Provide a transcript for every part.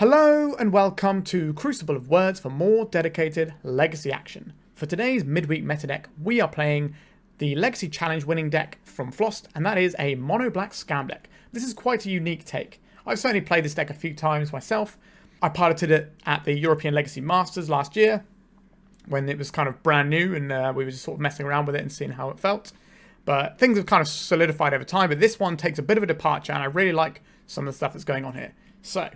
Hello and welcome to Crucible of Words for more dedicated Legacy action. For today's midweek meta deck, we are playing the Legacy Challenge winning deck from Flossed, and that is a monoblack scam deck. This is quite a unique take. I've certainly played this deck a few times myself. I piloted it at the European Legacy Masters last year when it was kind of brand new and we were just sort of messing around with it and seeing how it felt. But things have kind of solidified over time, but this one takes a bit of a departure and I really like some of the stuff that's going on here. So,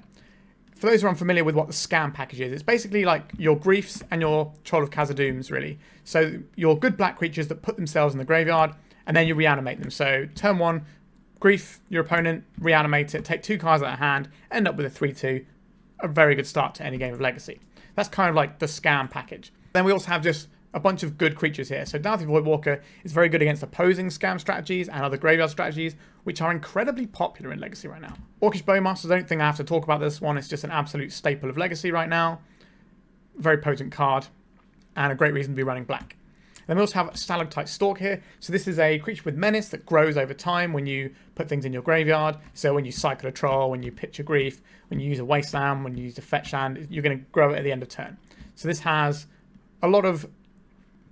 for those who are unfamiliar with what the scam package is, it's basically like your griefs and your Troll of Khazad-dums, really. So your good black creatures that put themselves in the graveyard, and then you reanimate them. So turn 1, grief your opponent, reanimate it, take 2 cards out of hand, end up with a 3-2. A very good start to any game of Legacy. That's kind of like the scam package. Then we also have just a bunch of good creatures here. So Dauthi Voidwalker is very good against opposing scam strategies and other graveyard strategies, which are incredibly popular in Legacy right now. Orcish Bowmasters, I don't think I have to talk about this one. It's just an absolute staple of Legacy right now. Very potent card, and a great reason to be running black. Then we also have Stalactite Stalker here. So this is a creature with menace that grows over time when you put things in your graveyard. So when you cycle a troll, when you pitch a grief, when you use a wasteland, when you use a fetch land, you're going to grow it at the end of turn. So this has a lot of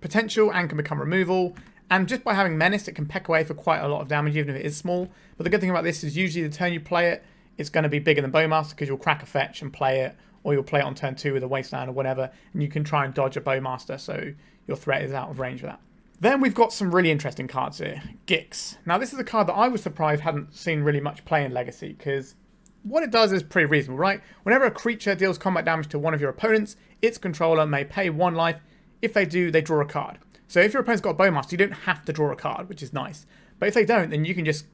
potential and can become removal, and just by having menace it can peck away for quite a lot of damage even if it is small. But the good thing about this is usually the turn you play it, it's going to be bigger than Bowmaster because you'll crack a fetch and play it, or you'll play it on turn 2 with a wasteland or whatever, and you can try and dodge a Bowmaster so your threat is out of range for that. Then we've got some really interesting cards here. Gix. Now this is a card that I was surprised hadn't seen really much play in Legacy, because what it does is pretty reasonable, right? Whenever a creature deals combat damage to one of your opponents, its controller may pay 1 life. If they do, they draw a card. So if your opponent's got a Bowmaster, you don't have to draw a card, which is nice. But if they don't, then you can just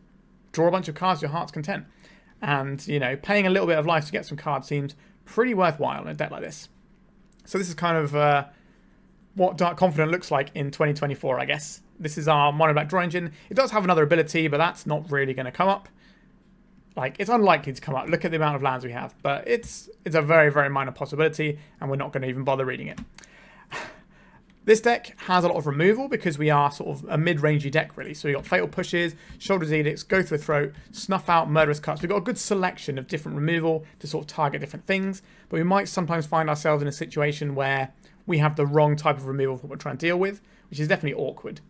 draw a bunch of cards to your heart's content. And, you know, paying a little bit of life to get some cards seems pretty worthwhile in a deck like this. So this is kind of what Dark Confidant looks like in 2024, I guess. This is our mono black draw engine. It does have another ability, but that's not really going to come up. Like, it's unlikely to come up. Look at the amount of lands we have. But it's a very, very minor possibility, and we're not going to even bother reading it. This deck has a lot of removal because we are sort of a mid-rangey deck, really. So we've got Fatal Pushes, Sheoldred's Edicts, Go Through the Throat, Snuff Out, Murderous Cuts. We've got a good selection of different removal to sort of target different things. But we might sometimes find ourselves in a situation where we have the wrong type of removal for what we're trying to deal with, which is definitely awkward.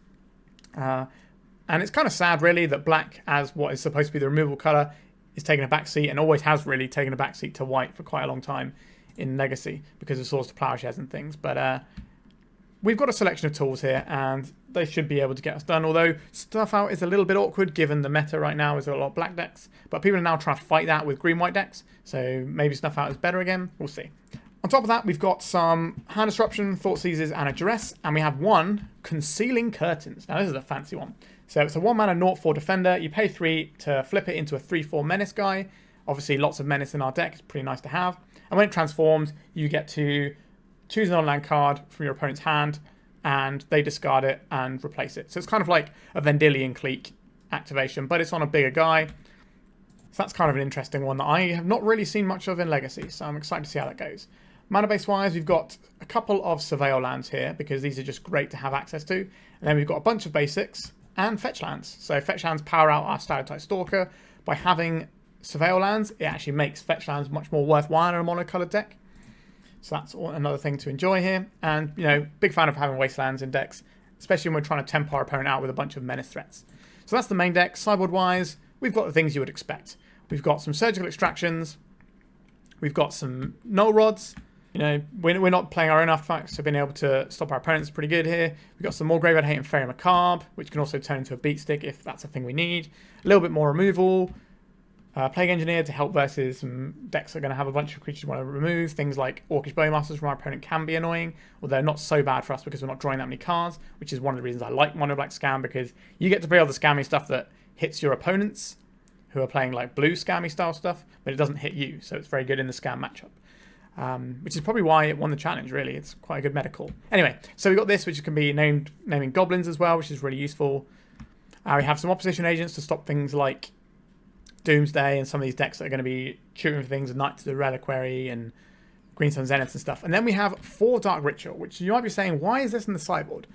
And it's kind of sad, really, that black, as what is supposed to be the removal colour, is taking a backseat and always has really taken a backseat to white for quite a long time in Legacy because of Swords to Plowshares and things. But we've got a selection of tools here, and they should be able to get us done, although Snuff Out is a little bit awkward given the meta right now is a lot of black decks. But people are now trying to fight that with green-white decks, so maybe Snuff Out is better again. We'll see. On top of that, we've got some Hand Disruption, Thoughtseizes, and a Duress, and we have one Concealing Curtains. Now, this is a fancy one. So it's a 1-mana 0/4 defender. You pay 3 to flip it into a 3/4 menace guy. Obviously, lots of menace in our deck. It's pretty nice to have. And when it transforms, you get to choose an on-land card from your opponent's hand, and they discard it and replace it. So it's kind of like a Vendilion Clique activation, but it's on a bigger guy. So that's kind of an interesting one that I have not really seen much of in Legacy, so I'm excited to see how that goes. Mana base-wise, we've got a couple of Surveil lands here, because these are just great to have access to. And then we've got a bunch of basics and fetch lands. So fetch lands power out our Stalactite Stalker. By having Surveil lands, it actually makes fetch lands much more worthwhile in a mono-coloured deck. So that's another thing to enjoy here. And, you know, big fan of having wastelands in decks, especially when we're trying to tempt our opponent out with a bunch of menace threats. So that's the main deck. Sideboard-wise, we've got the things you would expect. We've got some surgical extractions. We've got some Null Rods. You know, we're not playing our own artifacts, so being able to stop our opponents is pretty good here. We've got some more Graveyard Hate and Faerie Macabre, which can also turn into a beat stick if that's a thing we need. A little bit more removal. Plague Engineer to help versus some decks that are going to have a bunch of creatures you want to remove. Things like Orcish Bowmasters from our opponent can be annoying, although not so bad for us because we're not drawing that many cards, which is one of the reasons I like Mono Black Scam, because you get to play all the scammy stuff that hits your opponents, who are playing like blue scammy style stuff, but it doesn't hit you, so it's very good in the scam matchup. Which is probably why it won the challenge, really. It's quite a good medical. Anyway, so we've got this, which can be naming goblins as well, which is really useful. We have some opposition agents to stop things like Doomsday and some of these decks that are going to be shooting for things, Knights of the Reliquary and Green Sun Zeniths and stuff. And then we have 4 Dark Ritual, which you might be saying, why is this in the sideboard?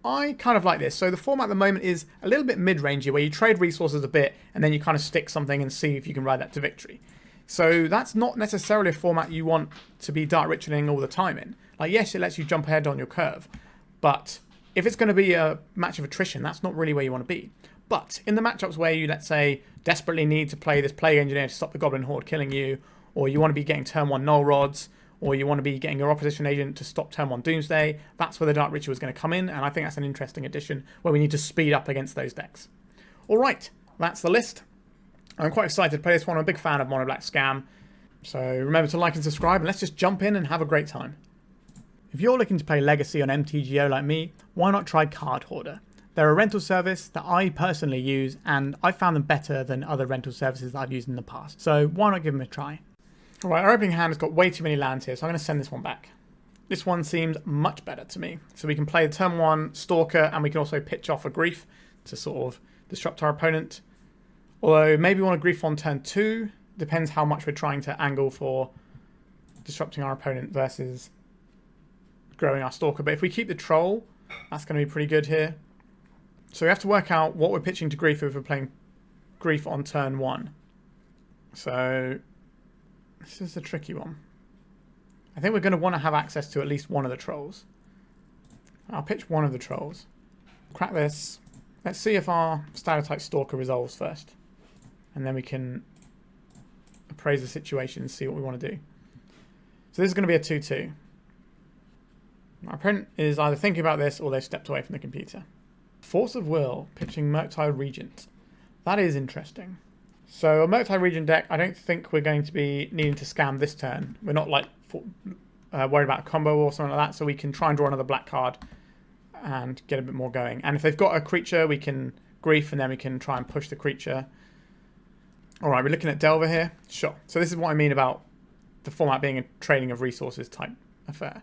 I kind of like this. So the format at the moment is a little bit mid-rangey, where you trade resources a bit and then you kind of stick something and see if you can ride that to victory. So that's not necessarily a format you want to be Dark Ritualing all the time in. Like, yes, it lets you jump ahead on your curve, but if it's going to be a match of attrition, that's not really where you want to be. But in the matchups where you, let's say, desperately need to play this Plague Engineer to stop the Goblin Horde killing you, or you want to be getting turn 1 Null Rods, or you want to be getting your Opposition Agent to stop turn 1 Doomsday, that's where the Dark Ritual is going to come in, and I think that's an interesting addition where we need to speed up against those decks. Alright, that's the list. I'm quite excited to play this one. I'm a big fan of Monoblack Scam, so remember to like and subscribe, and let's just jump in and have a great time. If you're looking to play Legacy on MTGO like me, why not try Card Hoarder? They're a rental service that I personally use, and I found them better than other rental services that I've used in the past. So why not give them a try? Alright, our opening hand has got way too many lands here, so I'm going to send this one back. This one seems much better to me. So we can play the turn 1 Stalker, and we can also pitch off a Grief to sort of disrupt our opponent. Although maybe we want a Grief on turn 2. Depends how much we're trying to angle for disrupting our opponent versus growing our Stalker. But if we keep the Troll, that's going to be pretty good here. So we have to work out what we're pitching to Grief if we're playing Grief on turn 1. So this is a tricky one. I think we're going to want to have access to at least one of the Trolls. I'll pitch one of the Trolls. Crack this. Let's see if our Stalactite Stalker resolves first. And then we can appraise the situation and see what we want to do. So this is going to be a 2-2. Our opponent is either thinking about this or they've stepped away from the computer. Force of Will, pitching Murktide Regent. That is interesting. So a Murktide Regent deck, I don't think we're going to be needing to scam this turn. We're not like worried about a combo or something like that, so we can try and draw another black card and get a bit more going. And if they've got a creature, we can Grief and then we can try and push the creature. Alright, we're looking at Delver here. Sure. So this is what I mean about the format being a trading of resources type affair.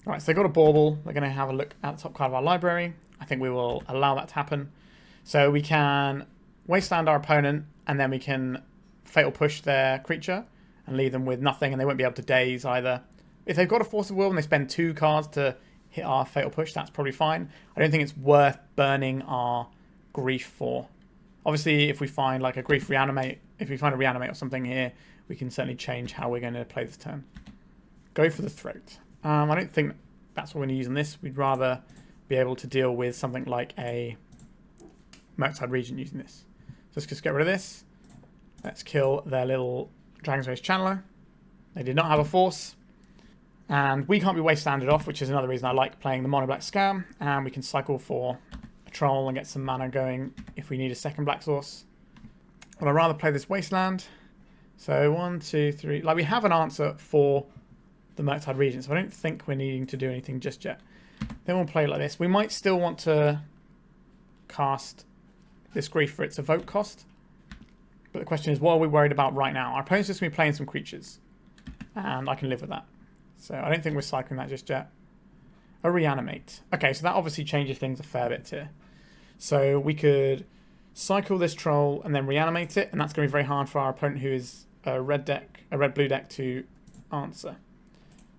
Alright, so they've got a Bauble. We're going to have a look at the top card of our library. I think we will allow that to happen. So we can Wasteland our opponent, and then we can Fatal Push their creature and leave them with nothing, and they won't be able to daze either. If they've got a Force of Will and they spend 2 cards to hit our Fatal Push, that's probably fine. I don't think it's worth burning our Grief for. Obviously, if we find like a Grief Reanimate, if we find a Reanimate or something here, we can certainly change how we're going to play this turn. Go for the Throat. I don't think that's what we're going to use on this. We'd rather be able to deal with something like a Murktide Regent using this. So let's just get rid of this. Let's kill their little Dragon's Race Channeler. They did not have a Force. And we can't be Wastelanded off, which is another reason I like playing the Monoblack Scam. And we can cycle for a Troll and get some mana going if we need a second black source. But I'd rather play this Wasteland. So 1, 2, 3. Like, we have an answer for the Murktide Regent, so I don't think we're needing to do anything just yet. Then we'll play like this. We might still want to cast this Grief for its evoke cost. But the question is, what are we worried about right now? Our opponent's just going to be playing some creatures. And I can live with that. So I don't think we're cycling that just yet. A Reanimate. Okay, so that obviously changes things a fair bit here. So we could cycle this Troll and then Reanimate it. And that's going to be very hard for our opponent, who is a red-blue deck, to answer.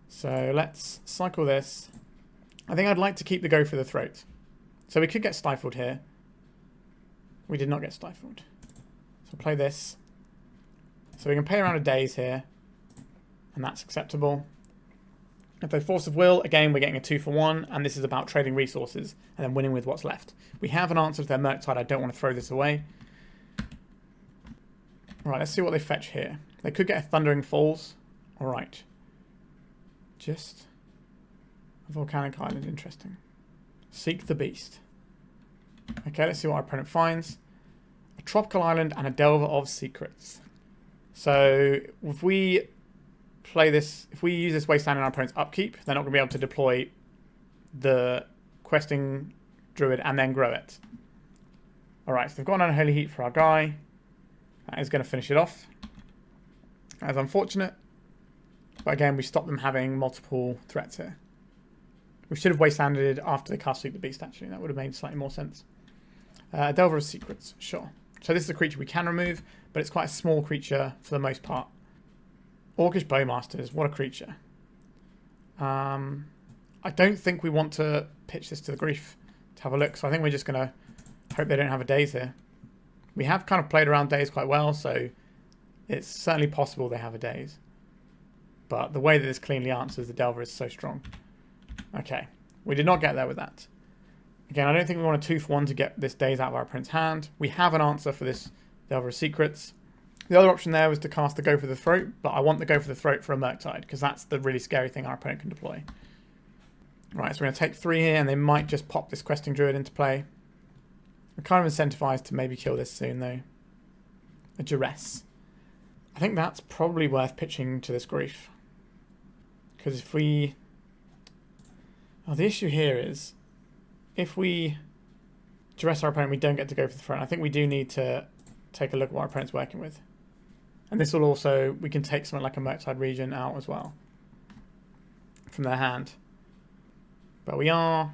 So let's cycle this. I think I'd like to keep the Go for the Throat. So we could get Stifled here. We did not get Stifled. So play this. So we can play around a Daze here. And that's acceptable. If they Force of Will, again, we're getting a 2-for-1. And this is about trading resources and then winning with what's left. We have an answer to their Murktide. I don't want to throw this away. Alright, let's see what they fetch here. They could get a Thundering Falls. Alright. Just a Volcanic Island, interesting. Seek the Beast. Okay, let's see what our opponent finds. A Tropical Island and a Delver of Secrets. So if we play this, if we use this Wasteland in our opponent's upkeep, they're not going to be able to deploy the Questing Druid and then grow it. Alright, so they've got an Unholy Heat for our guy. That is going to finish it off. That's unfortunate. But again, we stopped them having multiple threats here. We should have Wastelanded after they cast Sweep the Beast, actually. That would have made slightly more sense. Delver of Secrets, sure. So this is a creature we can remove, but it's quite a small creature for the most part. Orcish Bowmasters, what a creature. I don't think we want to pitch this to the Grief to have a look, so I think we're just going to hope they don't have a Daze here. We have kind of played around Daze quite well, so it's certainly possible they have a Daze. But the way that this cleanly answers the Delver is so strong. Okay, we did not get there with that. Again, I don't think we want a 2-for-1 to get this Daze out of our opponent's hand. We have an answer for this Delver of Secrets. The other option there was to cast the Go for the Throat, but I want the Go for the Throat for a Murktide, because that's the really scary thing our opponent can deploy. Right, so we're going to take 3 here, and they might just pop this Questing Druid into play. We're kind of incentivized to maybe kill this soon, though. A Duress. I think that's probably worth pitching to this Grief. Because if we... Oh, the issue here is, if we Duress our opponent, we don't get to go for the Throne. I think we do need to take a look at what our opponent's working with. And this will also, we can take something like a Murktide Region out as well from their hand. But we are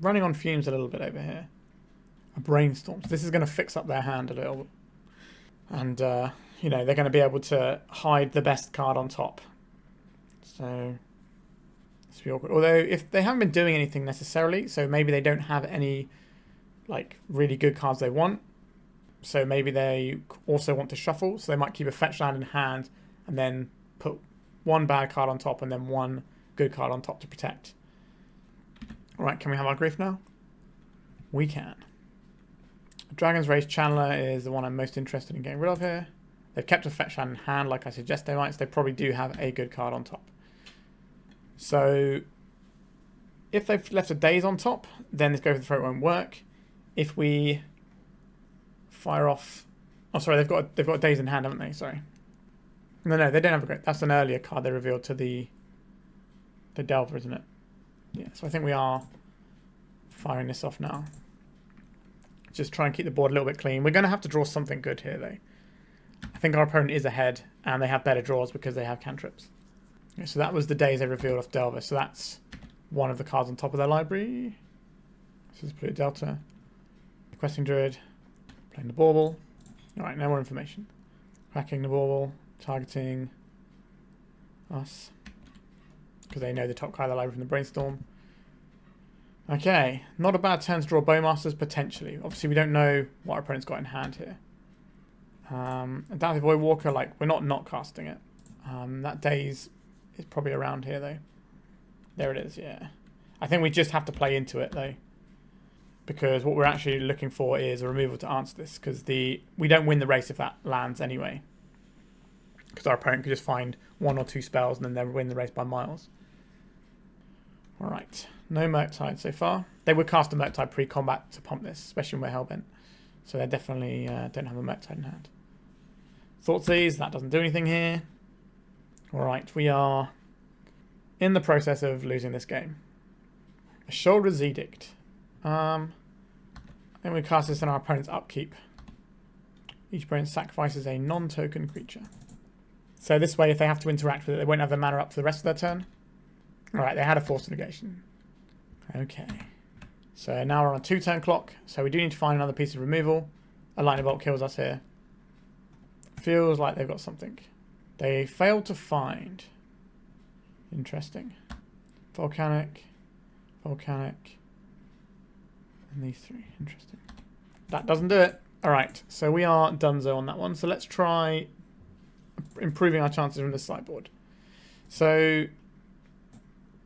running on fumes a little bit over here. A Brainstorm. So this is going to fix up their hand a little. And, you know, they're going to be able to hide the best card on top. So, it's be awkward. Although, if they haven't been doing anything necessarily, so maybe they don't have any, like, really good cards they want. So maybe they also want to shuffle, so they might keep a fetch land in hand and then put one bad card on top and then one good card on top to protect. Alright, can we have our Grief now? We can. Dragon's Rage Channeler is the one I'm most interested in getting rid of here. They've kept a fetch land in hand like I suggest they might, so they probably do have a good card on top. So if they've left a Daze on top, then this Go for the Throat won't work. If we fire off... Oh, sorry, they've got a Daze in hand, haven't they? Sorry. No, they don't have a great... That's an earlier card they revealed to the Delver, isn't it? Yeah, so I think we are firing this off now. Just try and keep the board a little bit clean. We're going to have to draw something good here, though. I think our opponent is ahead, and they have better draws because they have cantrips. Okay, so that was the Daze they revealed off Delver, so that's one of the cards on top of their library. This is Polluted Delta. Questing Druid. Playing the Bauble. Alright, no more information. Cracking the Bauble. Targeting us. Because they know the top card of the library from the Brainstorm. Okay, not a bad turn to draw Bowmasters, potentially. Obviously, we don't know what our opponent's got in hand here. Dauthi Voidwalker, like, we're not casting it. That Daze is probably around here, though. There it is, yeah. I think we just have to play into it, though. Because what we're actually looking for is a removal to answer this. Because we don't win the race if that lands anyway. Because our opponent could just find 1 or 2 spells and then they'll win the race by miles. Alright. No Murktide so far. They would cast a Murktide pre-combat to pump this, especially when we're Hellbent. So they definitely don't have a Murktide in hand. Thoughtseize, that doesn't do anything here. Alright, we are in the process of losing this game. A Sheoldred's Edict. I think we cast this in our opponent's upkeep. Each opponent sacrifices a non-token creature. So this way, if they have to interact with it, they won't have the mana up for the rest of their turn. Alright, they had a Forced Negation. Okay. So now we're on a 2-turn clock, so we do need to find another piece of removal. A Lightning Bolt kills us here. Feels like they've got something. They failed to find. Interesting. Volcanic. Volcanic. And these 3. Interesting. That doesn't do it. Alright, so we are donezo on that one. So let's try improving our chances from the sideboard. So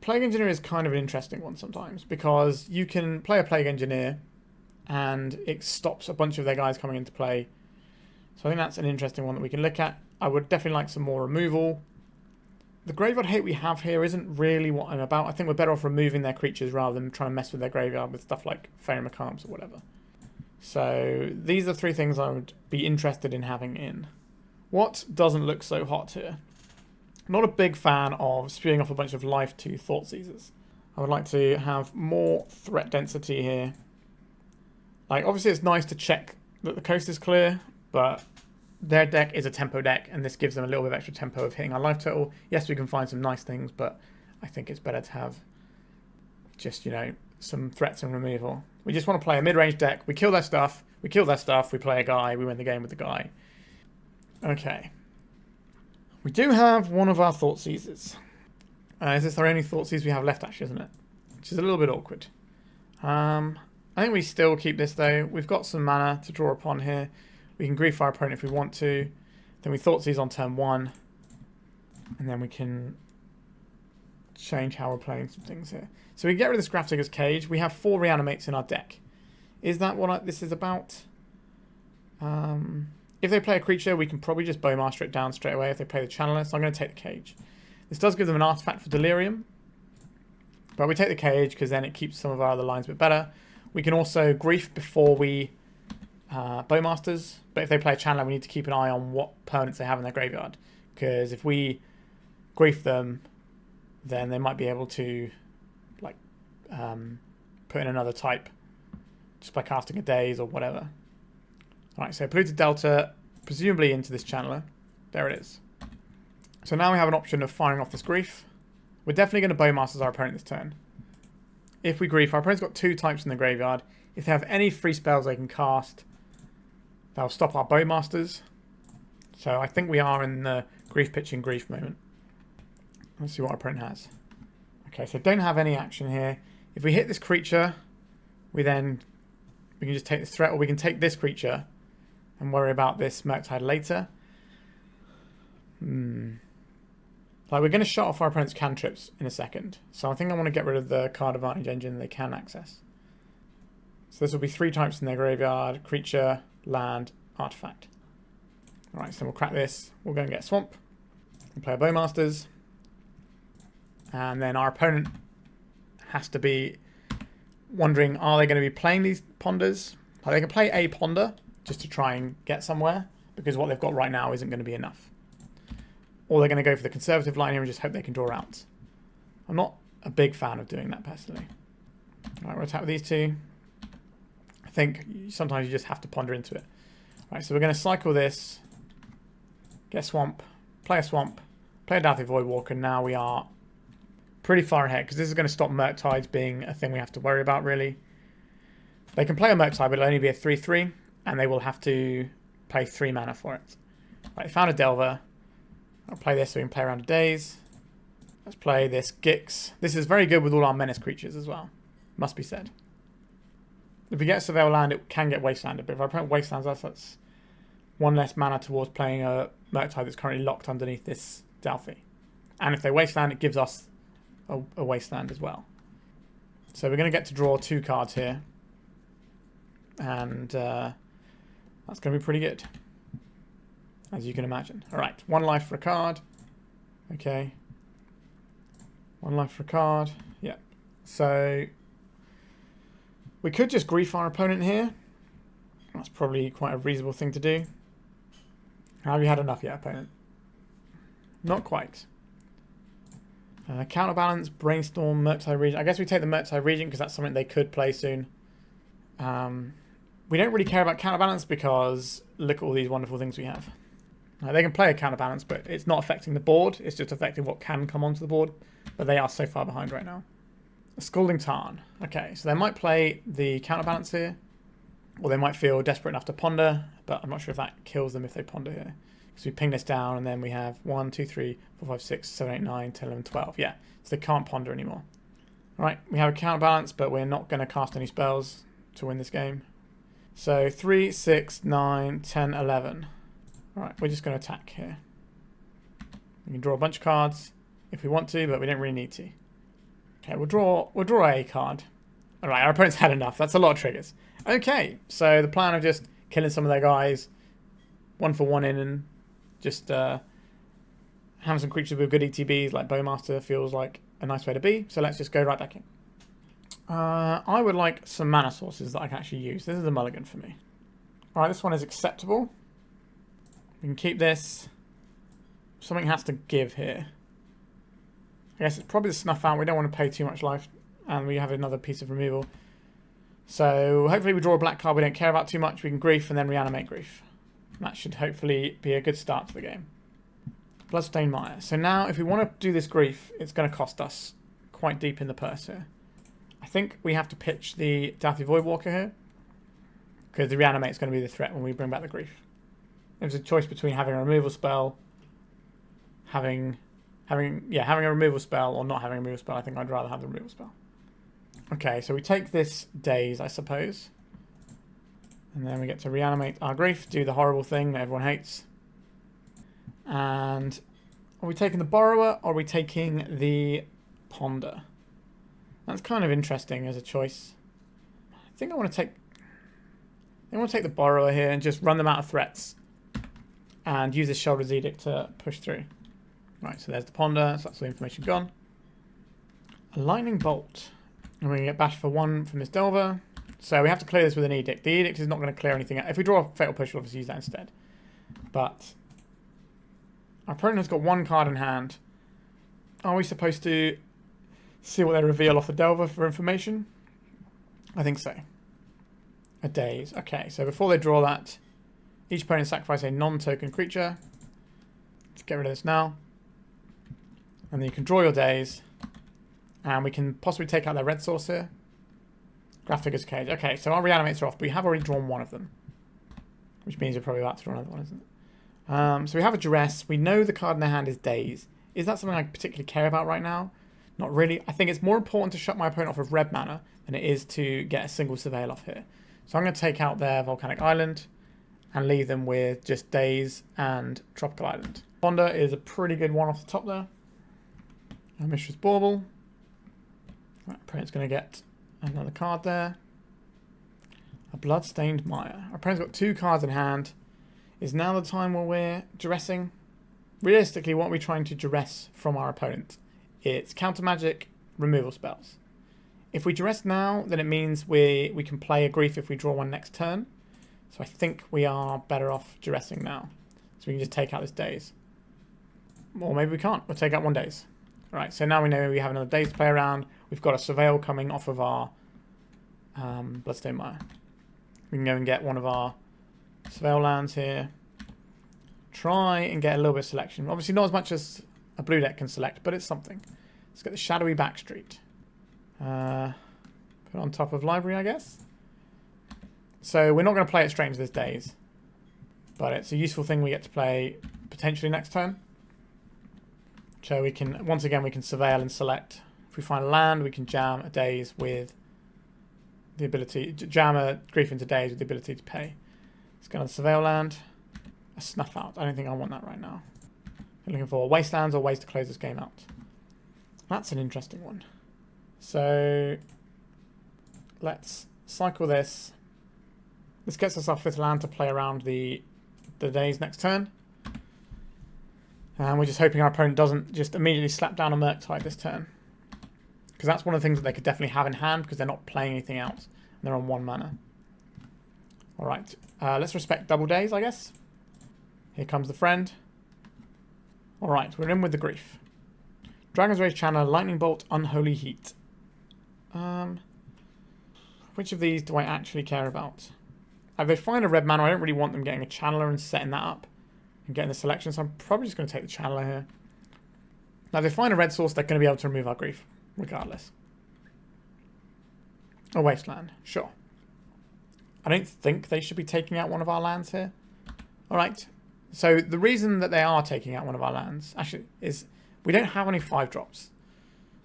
Plague Engineer is kind of an interesting one sometimes because you can play a Plague Engineer and it stops a bunch of their guys coming into play. So I think that's an interesting one that we can look at. I would definitely like some more removal. The graveyard hate we have here isn't really what I'm about. I think we're better off removing their creatures rather than trying to mess with their graveyard with stuff like Faerie Macabres or whatever. So these are 3 things I would be interested in having in. What doesn't look so hot here? I'm not a big fan of spewing off a bunch of life to Thoughtseizers. I would like to have more threat density here. Like, obviously it's nice to check that the coast is clear, but their deck is a tempo deck, and this gives them a little bit of extra tempo of hitting our life total. Yes, we can find some nice things, but I think it's better to have just, you know, some threats and removal. We just want to play a mid-range deck. We kill their stuff. We kill their stuff. We play a guy. We win the game with the guy. Okay. We do have one of our Thoughtseizers. Is this our only Thoughtseize we have left, actually, isn't it? Which is a little bit awkward. I think we still keep this, though. We've got some mana to draw upon here. We can grief our opponent if we want to. Then we Thoughtseize on turn 1. And then we can change how we're playing some things here. So we get rid of this Grafdigger's Cage. We have 4 Reanimates in our deck. Is that what this is about? If they play a creature, we can probably just Bowmaster it down straight away if they play the Channeler. So I'm going to take the Cage. This does give them an artifact for Delirium. But we take the Cage because then it keeps some of our other lines a bit better. We can also Grief before we Bowmasters. But if they play a Channeler, we need to keep an eye on what permanents they have in their graveyard. Because if we Grief them, then they might be able to like put in another type just by casting a Daze or whatever. Alright, so Polluted Delta, presumably into this Channeler. There it is. So now we have an option of firing off this Grief. We're definitely going to Bowmasters our opponent this turn. If we Grief, our opponent's got 2 types in the graveyard. If they have any free spells they can cast, they'll stop our Bowmasters. So I think we are in the Grief pitching Grief moment. Let's see what our opponent has. Okay, so don't have any action here. If we hit this creature, we can just take this threat, or we can take this creature and worry about this Murktide later. Like, we're going to shut off our opponent's cantrips in a second. So I think I want to get rid of the card advantage engine they can access. So this will be 3 types in their graveyard: creature, land, artifact. Alright, so we'll crack this. We'll go and get Swamp. We'll play a Bowmasters. And then our opponent has to be wondering, are they going to be playing these Ponders? Like, they can play a Ponder just to try and get somewhere, because what they've got right now isn't going to be enough. Or they're going to go for the conservative line here and just hope they can draw out. I'm not a big fan of doing that personally. Alright, we'll attack with these 2. I think sometimes you just have to ponder into it. Alright, so we're going to cycle this, get a Swamp, play a Dauthi Voidwalker. Now we are pretty far ahead, because this is going to stop Murktides being a thing we have to worry about, really. They can play a Murktide, but it'll only be a 3/3, and they will have to pay 3 mana for it. Right, found a Delver. I'll play this so we can play around a Daze. Let's play this Gix. This is very good with all our Menace creatures as well, must be said. If we get Surveil Land, it can get Wastelanded, but if our opponent Wastelands us, that's 1 less mana towards playing a Murktide that's currently locked underneath this Dauthi. And if they Wasteland, it gives us a Wasteland as well. So we're going to get to draw 2 cards here. And that's going to be pretty good, as you can imagine. Alright, 1 life for a card. Okay. 1 life for a card. Yeah. So we could just Grief our opponent here. That's probably quite a reasonable thing to do. Have you had enough yet, opponent? Not quite. Counterbalance, Brainstorm, Murktide Regent. I guess we take the Murktide Regent because that's something they could play soon. We don't really care about Counterbalance because look at all these wonderful things we have. They can play a Counterbalance, but it's not affecting the board. It's just affecting what can come onto the board. But they are so far behind right now. A Scalding Tarn. Okay, so they might play the Counterbalance here. Or they might feel desperate enough to Ponder. But I'm not sure if that kills them if they Ponder here. So we ping this down, and then we have 1, 2, 3, 4, 5, 6, 7, 8, 9, 10, 11, 12. Yeah, so they can't Ponder anymore. Alright, we have a Counterbalance, but we're not going to cast any spells to win this game. So 3, 6, 9, 10, 11. Alright, we're just going to attack here. We can draw a bunch of cards if we want to, but we don't really need to. Okay, we'll draw a card. Alright, our opponent's had enough. That's a lot of triggers. Okay, so the plan of just killing some of their guys, 1 for 1 in, and just having some creatures with good ETBs like Bowmaster feels like a nice way to be. So let's just go right back in. I would like some mana sources that I can actually use. This is a mulligan for me. Alright, this one is acceptable. We can keep this. Something has to give here. I guess it's probably the Snuff Out. We don't want to pay too much life. And we have another piece of removal. So hopefully we draw a black card we don't care about too much. We can Grief and then Reanimate Grief. That should hopefully be a good start to the game. Bloodstained Mire. So now if we want to do this Grief, it's going to cost us quite deep in the purse here. I think we have to pitch the Dauthi Voidwalker here, because the Reanimate is going to be the threat when we bring back the Grief. There's a choice between having a removal spell, having a removal spell, or not having a removal spell. I think I'd rather have the removal spell. Okay, so we take this Daze, I suppose. And then we get to Reanimate our Grief, do the horrible thing that everyone hates. And are we taking the Borrower or are we taking the Ponder? That's kind of interesting as a choice. I think I want to take the Borrower here and just run them out of threats. And use this Sheoldred's Edict to push through. Right, so there's the Ponder, so that's all the information gone. A Lightning Bolt. And we're going to get bashed for 1 from this Delver. So we have to clear this with an Edict. The Edict is not going to clear anything. If we draw a Fatal Push, we'll obviously use that instead. But our opponent has got 1 card in hand. Are we supposed to see what they reveal off the Delver for information? I think so. A Daze. Okay, so before they draw that, each opponent sacrifice a non-token creature. Let's get rid of this now. And then you can draw your Daze. And we can possibly take out their red source here. Grafdigger's Cage. Okay, so our Reanimates are off, but we have already drawn 1 of them. Which means we're probably about to draw another one, isn't it? So we have a Duress. We know the card in their hand is Daze. Is that something I particularly care about right now? Not really. I think it's more important to shut my opponent off of red mana than it is to get a single Surveil off here. So I'm going to take out their Volcanic Island and leave them with just Daze and Tropical Island. Ponder is a pretty good one off the top there. A Mishra's Bauble. Right, opponent's going to get another card there. A Bloodstained Mire. Our opponent's got 2 cards in hand. Is now the time where we're duressing? Realistically, what are we trying to duress from our opponent? It's counter magic, removal spells. If we duress now, then it means we can play a Grief if we draw 1 next turn. So I think we are better off duressing now. So we can just take out this Daze. Or maybe we can't. We'll take out 1 Daze. Alright, so now we know we have another Daze to play around. We've got a Surveil coming off of our Bloodstained Mire. We can go and get one of our Surveil lands here. Try and get a little bit of selection. Obviously not as much as a blue deck can select, but it's something. Let's get the Shadowy Backstreet. Put on top of library, I guess. So we're not going to play it straight into this Daze. But it's a useful thing we get to play potentially next turn. So we can, once again, we can Surveil and select. If we find a land, we can jam a Daze with the ability, jam a Grief into Daze with the ability to pay. Let's go on the Surveil land. A Snuff Out. I don't think I want that right now. I'm looking for Wastelands or ways to close this game out. That's an interesting one. So let's cycle this. This gets us our 5th land to play around the Daze next turn. And we're just hoping our opponent doesn't just immediately slap down a Murktide this turn. Because that's one of the things that they could definitely have in hand because they're not playing anything out. And they're on 1 mana. Alright, let's respect double Daze, I guess. Here comes the friend. Alright, we're in with the Grief. Dragon's Rage Channel, Lightning Bolt, Unholy Heat. Which of these do I actually care about? If they find a red mana, I don't really want them getting a Channeler and setting that up. And getting the selection, so I'm probably just going to take the Channeler here. Now, if they find a red source, they're going to be able to remove our Grief, regardless. A Wasteland, sure. I don't think they should be taking out one of our lands here. Alright, so the reason that they are taking out one of our lands, actually, is we don't have any 5-drops.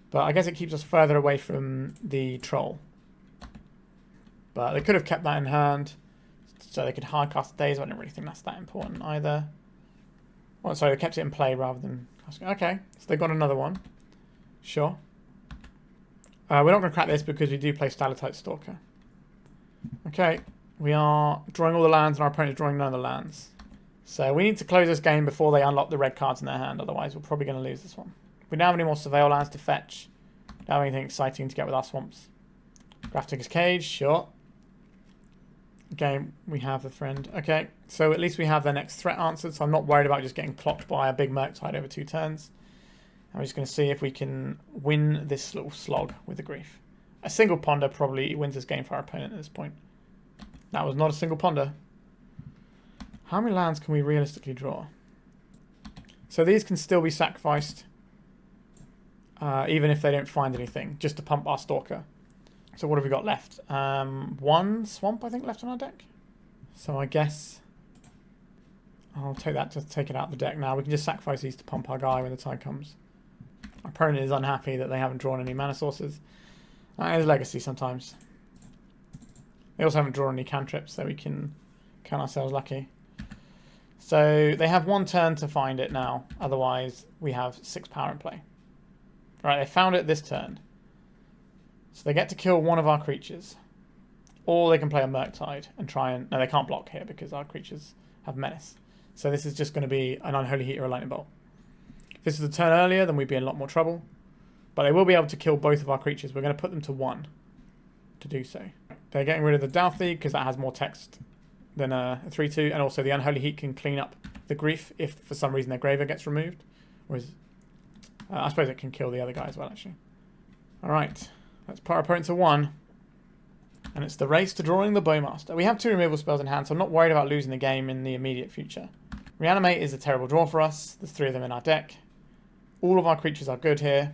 But I guess it keeps us further away from the Troll. But they could have kept that in hand, so they could hardcast the Daze, but I don't really think that's that important either. Oh, sorry, they kept it in play rather than casting. Okay, so they got another one. Sure. We're not going to crack this because we do play Stalactite Stalker. Okay, we are drawing all the lands and our opponent is drawing none of the lands. So we need to close this game before they unlock the red cards in their hand, otherwise we're probably going to lose this one. We don't have any more Surveil lands to fetch. Don't have anything exciting to get with our swamps. Grafdigger's Cage, sure. Okay, we have the friend. Okay, so at least we have their next threat answered, so I'm not worried about just getting clocked by a big Murktide over 2 turns. I'm just going to see if we can win this little slog with the Grief. A single Ponder probably wins this game for our opponent at this point. That was not a single Ponder. How many lands can we realistically draw? So these can still be sacrificed, even if they don't find anything, just to pump our Stalker. So what have we got left? 1 swamp, I think, left on our deck. So I guess I'll take that to take it out of the deck now. We can just sacrifice these to pump our guy when the time comes. Our opponent is unhappy that they haven't drawn any mana sources. That is legacy sometimes. They also haven't drawn any cantrips, so we can count ourselves lucky. So they have 1 turn to find it now. Otherwise, we have 6 power in play. Right, they found it this turn. So they get to kill one of our creatures. Or they can play a Murktide and try and... No, they can't block here because our creatures have Menace. So this is just going to be an Unholy Heat or a Lightning Bolt. If this was a turn earlier, then we'd be in a lot more trouble. But they will be able to kill both of our creatures. We're going to put them to 1 to do so. They're getting rid of the Dauthi because that has more text than a 3-2. And also the Unholy Heat can clean up the grief if for some reason their graveyard gets removed. Whereas, I suppose it can kill the other guy as well, actually. Alright, let's put our opponent to 1. And it's the race to drawing the Bowmaster. We have 2 removal spells in hand, so I'm not worried about losing the game in the immediate future. Reanimate is a terrible draw for us. There's 3 of them in our deck. All of our creatures are good here.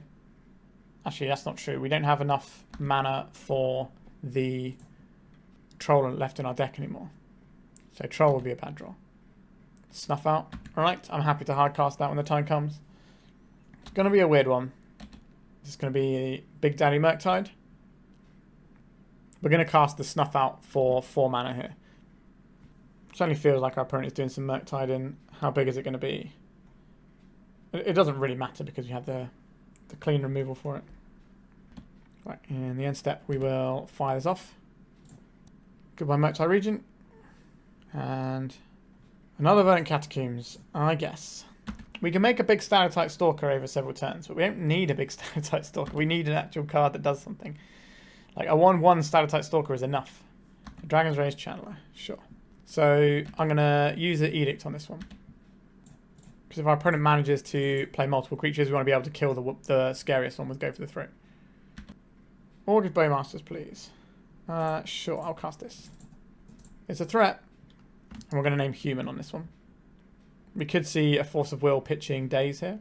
Actually, that's not true. We don't have enough mana for the Troll left in our deck anymore. So Troll will be a bad draw. Snuff Out. Alright, I'm happy to hardcast that when the time comes. It's going to be a weird one. It's going to be a Big Daddy Murktide. We're going to cast the Snuff Out for 4 mana here. Certainly feels like our opponent is doing some Murktide in. How big is it going to be? It doesn't really matter because we have the clean removal for it. Right, in the end step we will fire this off. Goodbye Murktide Regent. And another Verdant Catacombs, I guess. We can make a big Stalactite Stalker over several turns, but we don't need a big Stalactite Stalker. We need an actual card that does something. Like a 1/1 Stalactite Stalker is enough. A Dragon's Rage Channeler, sure. So I'm going to use the Edict on this one. Because if our opponent manages to play multiple creatures, we want to be able to kill the scariest one with Go for the Throat. Orcish Bowmasters, please. Sure, I'll cast this. It's a threat. And we're going to name Human on this one. We could see a Force of Will pitching Daze here.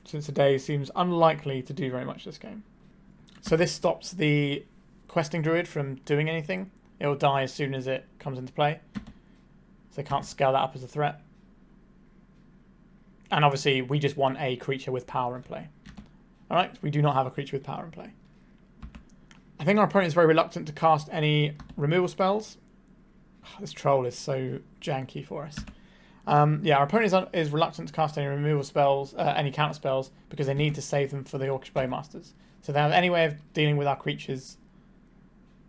Since the Daze seems unlikely to do very much this game. So this stops the Questing Druid from doing anything. It will die as soon as it comes into play. So they can't scale that up as a threat. And obviously we just want a creature with power in play. Alright, we do not have a creature with power in play. I think our opponent is very reluctant to cast any removal spells. This Troll is so janky for us. Yeah, our opponent is reluctant to cast any removal spells, any counter spells, because they need to save them for the Orcish Bowmasters. So if they have any way of dealing with our creatures,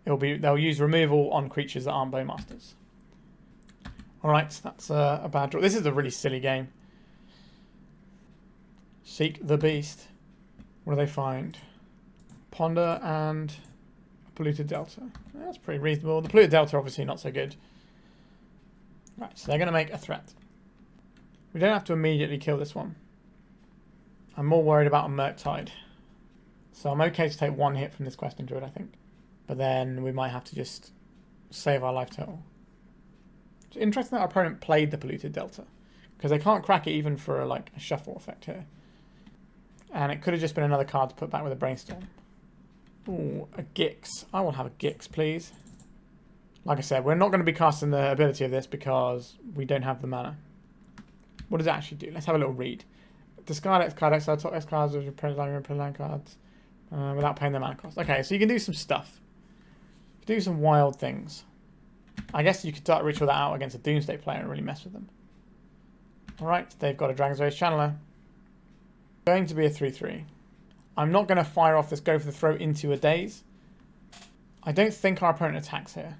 they'll use removal on creatures that aren't Bowmasters. Alright, that's a bad draw. This is a really silly game. Seek the Beast. What do they find? Ponder and a Polluted Delta. That's pretty reasonable. The Polluted Delta obviously not so good. Right, so they're going to make a threat. We don't have to immediately kill this one. I'm more worried about a Murktide. So I'm okay to take 1 hit from this Questing Druid, I think. But then we might have to just save our life total. It's interesting that our opponent played the Polluted Delta. Because they can't crack it even for a shuffle effect here. And it could have just been another card to put back with a Brainstorm. Ooh, a Gix. I will have a Gix, please. Like I said, we're not going to be casting the ability of this because we don't have the mana. What does it actually do? Let's have a little read. Discard X card, exile top X cards with your land cards without paying the mana cost. Okay, so you can do some stuff. You can do some wild things. I guess you could start Ritual that out against a Doomsday player and really mess with them. Alright, they've got a Dragon's Rage Channeler. Going to be a 3/3. I'm not going to fire off this Go for the Throat into a Daze. I don't think our opponent attacks here.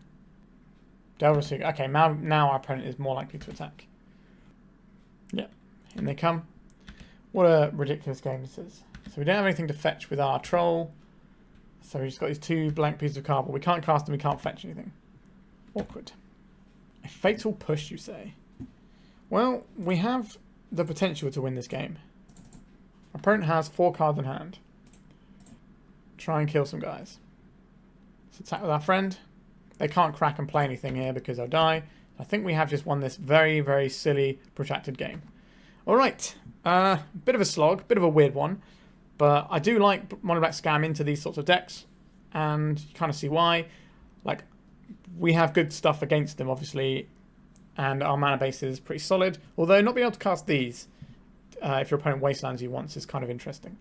Okay, now our opponent is more likely to attack. Yep, in they come. What a ridiculous game this is. So we don't have anything to fetch with our Troll. So we just got these 2 blank pieces of cardboard. We can't cast them, we can't fetch anything. Awkward. A Fatal Push, you say? Well, we have the potential to win this game. Our opponent has 4 cards in hand. Try and kill some guys. Let's attack with our friend. They can't crack and play anything here because they'll die. I think we have just won this very, very silly, protracted game. Alright. Bit of a slog, bit of a weird one. But I do like monoblack scam into these sorts of decks. And you kind of see why. Like, we have good stuff against them, obviously. And our mana base is pretty solid. Although not being able to cast these, if your opponent wastelands you once, is kind of interesting.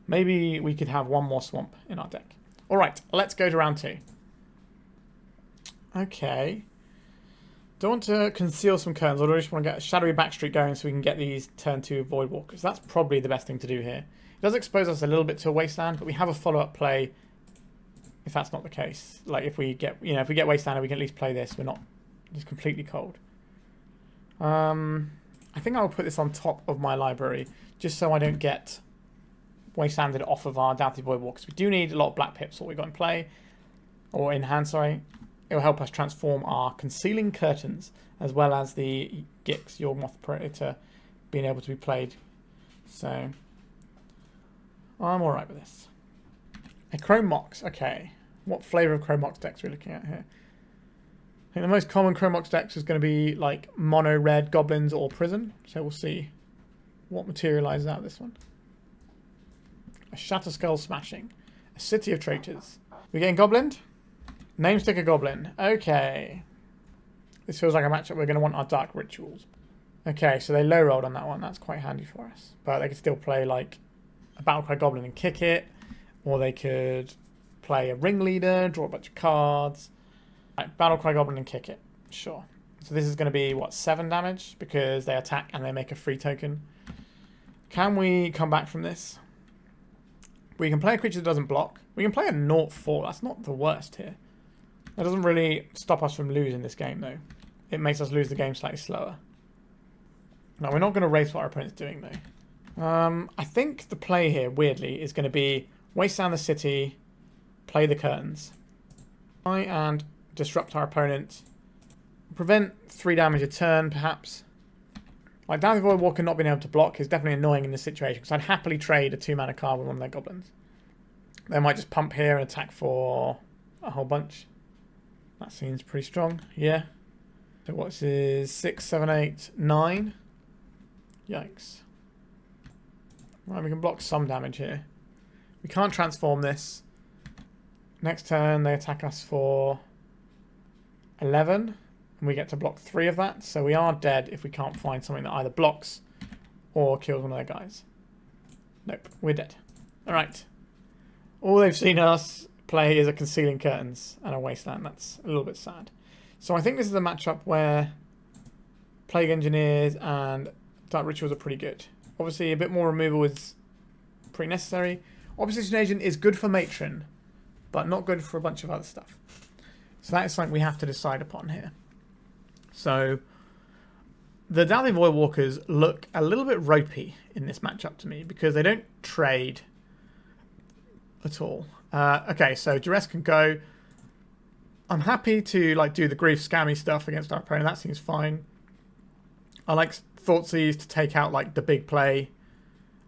Maybe we could have 1 more swamp in our deck. Alright, let's go to round 2. Okay. Do I want to conceal some curtains, or do I just want to get a Shadowy Backstreet going so we can get these turn 2 Voidwalkers? That's probably the best thing to do here. It does expose us a little bit to a Wasteland, but we have a follow-up play if that's not the case. Like if we get, if we get Wasteland, we can at least play this. We're not just completely cold. I think I'll put this on top of my library just so I don't get Wastelanded off of our Dauthi Voidwalkers. We do need a lot of black pips, what we got in play, or in hand, sorry. It will help us transform our Concealing Curtains, as well as the Gix, Yawgmoth Praetor, being able to be played. So, I'm alright with this. A Chrome Mox, okay. What flavour of Chrome Mox decks are we looking at here? I think the most common Chrome Mox decks is going to be like mono red goblins or prison. So we'll see what materialises out of this one. A Shatterskull Smashing. A City of Traitors. We're getting Goblin? Namesticker Goblin. Okay. This feels like a matchup we're going to want our Dark Rituals. Okay, so they low rolled on that one. That's quite handy for us. But they could still play like a Battlecry Goblin and kick it. Or they could play a Ringleader, draw a bunch of cards. Right, Battlecry Goblin and kick it. Sure. So this is going to be, what, 7 damage? Because they attack and they make a free token. Can we come back from this? We can play a creature that doesn't block. We can play a 0/4. That's not the worst here. That doesn't really stop us from losing this game, though. It makes us lose the game slightly slower. No, we're not going to race what our opponent's doing, though. I think the play here, weirdly, is going to be Wasteland the City, play the Curtains. Try and disrupt our opponent. Prevent 3 damage a turn, perhaps. Like, Dauthi Voidwalker not being able to block is definitely annoying in this situation, because I'd happily trade a 2-mana card with one of their goblins. They might just pump here and attack for a whole bunch. That seems pretty strong, yeah. So what's his 6, 7, 8, 9? Yikes. Right, we can block some damage here. We can't transform this. Next turn, they attack us for 11. And we get to block 3 of that. So we are dead if we can't find something that either blocks or kills one of their guys. Nope, we're dead. Alright. All they've seen us play is a Concealing Curtains and a Wasteland. That's a little bit sad. So I think this is a matchup where Plague Engineers and Dark Rituals are pretty good. Obviously, a bit more removal is pretty necessary. Opposition Agent is good for Matron, but not good for a bunch of other stuff. So that is something we have to decide upon here. So the Dauthi Voidwalkers look a little bit ropey in this matchup to me because they don't trade at all. Okay, so Duress can go. I'm happy to like do the grief scammy stuff against our opponent. That seems fine. I like Thoughtseize to take out like the big play.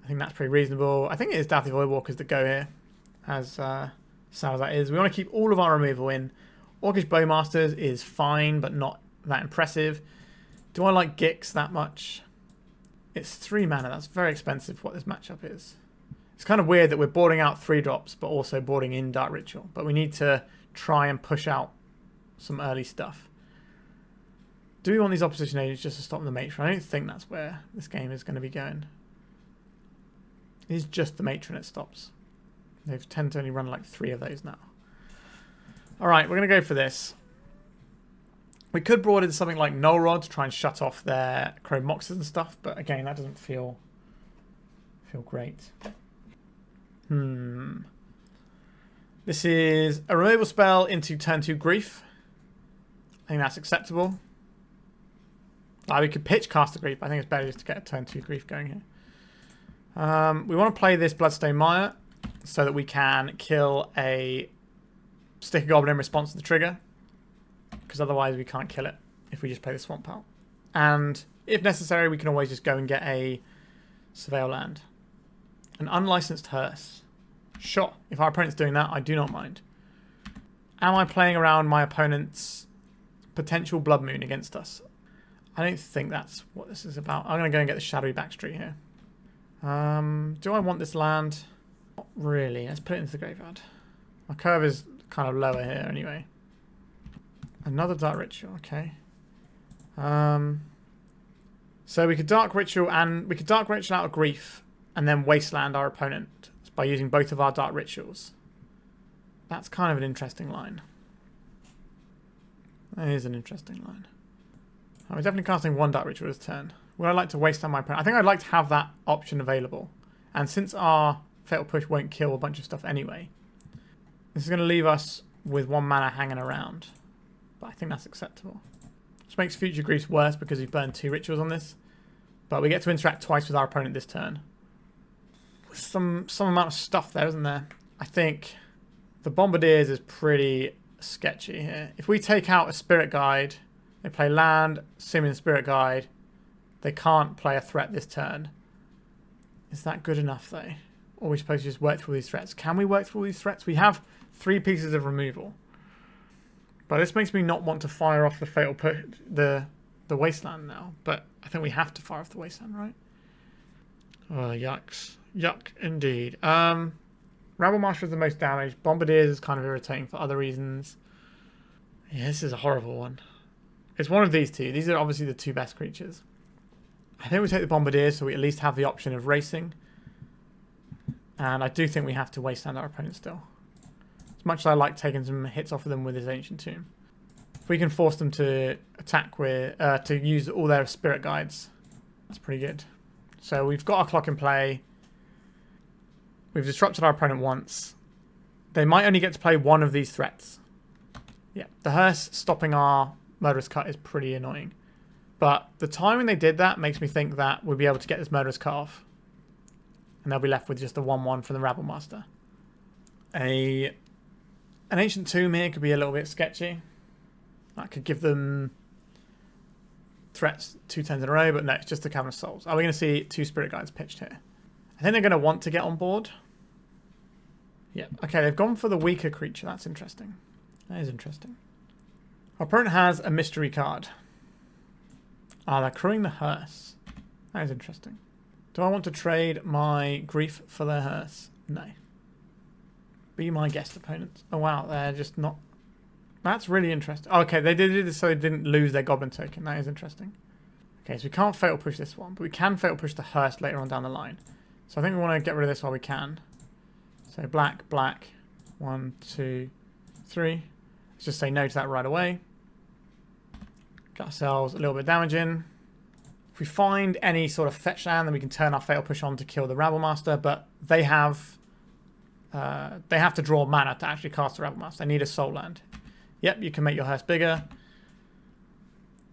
I think that's pretty reasonable. I think it is Dauthi Voidwalkers that go here, as sad as that is. We want to keep all of our removal in. Orcish Bowmasters is fine, but not that impressive. Do I like Gix that much? It's 3 mana. That's very expensive for what this matchup is. It's kind of weird that we're boarding out 3-drops, but also boarding in Dark Ritual. But we need to try and push out some early stuff. Do we want these opposition agents just to stop the Matron? I don't think that's where this game is going to be going. It is just the Matron it stops. They tend to only run like 3 of those now. Alright, we're going to go for this. We could broaden something like Null Rod to try and shut off their Chrome Moxes and stuff, but again, that doesn't feel great. This is a removal spell into turn 2 Grief. I think that's acceptable. We could pitch cast a Grief. I think it's better just to get a turn 2 Grief going here. We want to play this Bloodstained Mire so that we can kill a Sticker Goblin in response to the trigger. Because otherwise we can't kill it if we just play the Swamp Out. And if necessary, we can always just go and get a Surveil Land. An Unlicensed Hearse. Sure, if our opponent's doing that, I do not mind. Am I playing around my opponent's potential Blood Moon against us? I don't think that's what this is about. I'm going to go and get the Shadowy Backstreet here. Do I want this land? Not really. Let's put it into the graveyard. My curve is kind of lower here anyway. Another Dark Ritual, okay. So we could Dark Ritual and we could Dark Ritual out of Grief and then Wasteland our opponent by using both of our Dark Rituals. That's kind of an interesting line. That is an interesting line. I'm definitely casting one Dark Ritual this turn. Would I like to waste on my opponent? I think I'd like to have that option available. And since our Fatal Push won't kill a bunch of stuff anyway, this is going to leave us with 1 mana hanging around. But I think that's acceptable. Which makes Future Griefs worse because we've burned 2 rituals on this. But we get to interact twice with our opponent this turn. With some amount of stuff there, isn't there? I think the Bombardiers is pretty sketchy here. If we take out a Spirit Guide, they play land, Simian Spirit Guide. They can't play a threat this turn. Is that good enough though? Or are we supposed to just work through these threats? Can we work through all these threats? We have 3 pieces of removal. But this makes me not want to fire off the Fatal Push, the Wasteland now. But I think we have to fire off the Wasteland, right? Oh, yucks. Yuck, indeed. Rabblemaster is the most damage. Bombardiers is kind of irritating for other reasons. Yeah, this is a horrible one. It's one of these two. These are obviously the 2 best creatures. I think we take the Bombardiers so we at least have the option of racing. And I do think we have to Wasteland our opponent still. As much as I like taking some hits off of them with his Ancient Tomb. If we can force them to attack with, to use all their Spirit Guides, that's pretty good. So we've got our clock in play. We've disrupted our opponent once. They might only get to play one of these threats. Yeah, the Hearse stopping our Murderous Cut is pretty annoying. But the timing they did that makes me think that we'll be able to get this Murderous Cut off. And they'll be left with just a 1-1 from the Rabblemaster. An Ancient Tomb here could be a little bit sketchy. That could give them threats 2 turns in a row, but no, it's just the Cavern of Souls. Are we going to see 2 Spirit Guides pitched here? I think they're going to want to get on board. Yeah, okay, they've gone for the weaker creature. That's interesting. That is interesting. Our opponent has a mystery card. Ah, they're crewing the Hearse. That is interesting. Do I want to trade my Grief for their Hearse? No. Be my guest opponent. Oh wow, they're just not... That's really interesting. Oh, okay, they did it so they didn't lose their Goblin token. That is interesting. Okay, so we can't Fatal Push this one, but we can Fatal Push the Hearse later on down the line. So I think we want to get rid of this while we can. So black, black. 1, 2, 3. Let's just say no to that right away. Get ourselves a little bit of damage in. If we find any sort of fetch land, then we can turn our Fatal Push on to kill the Rabblemaster, but they have to draw mana to actually cast the Rabblemaster. They need a soul land. Yep, you can make your Hearse bigger.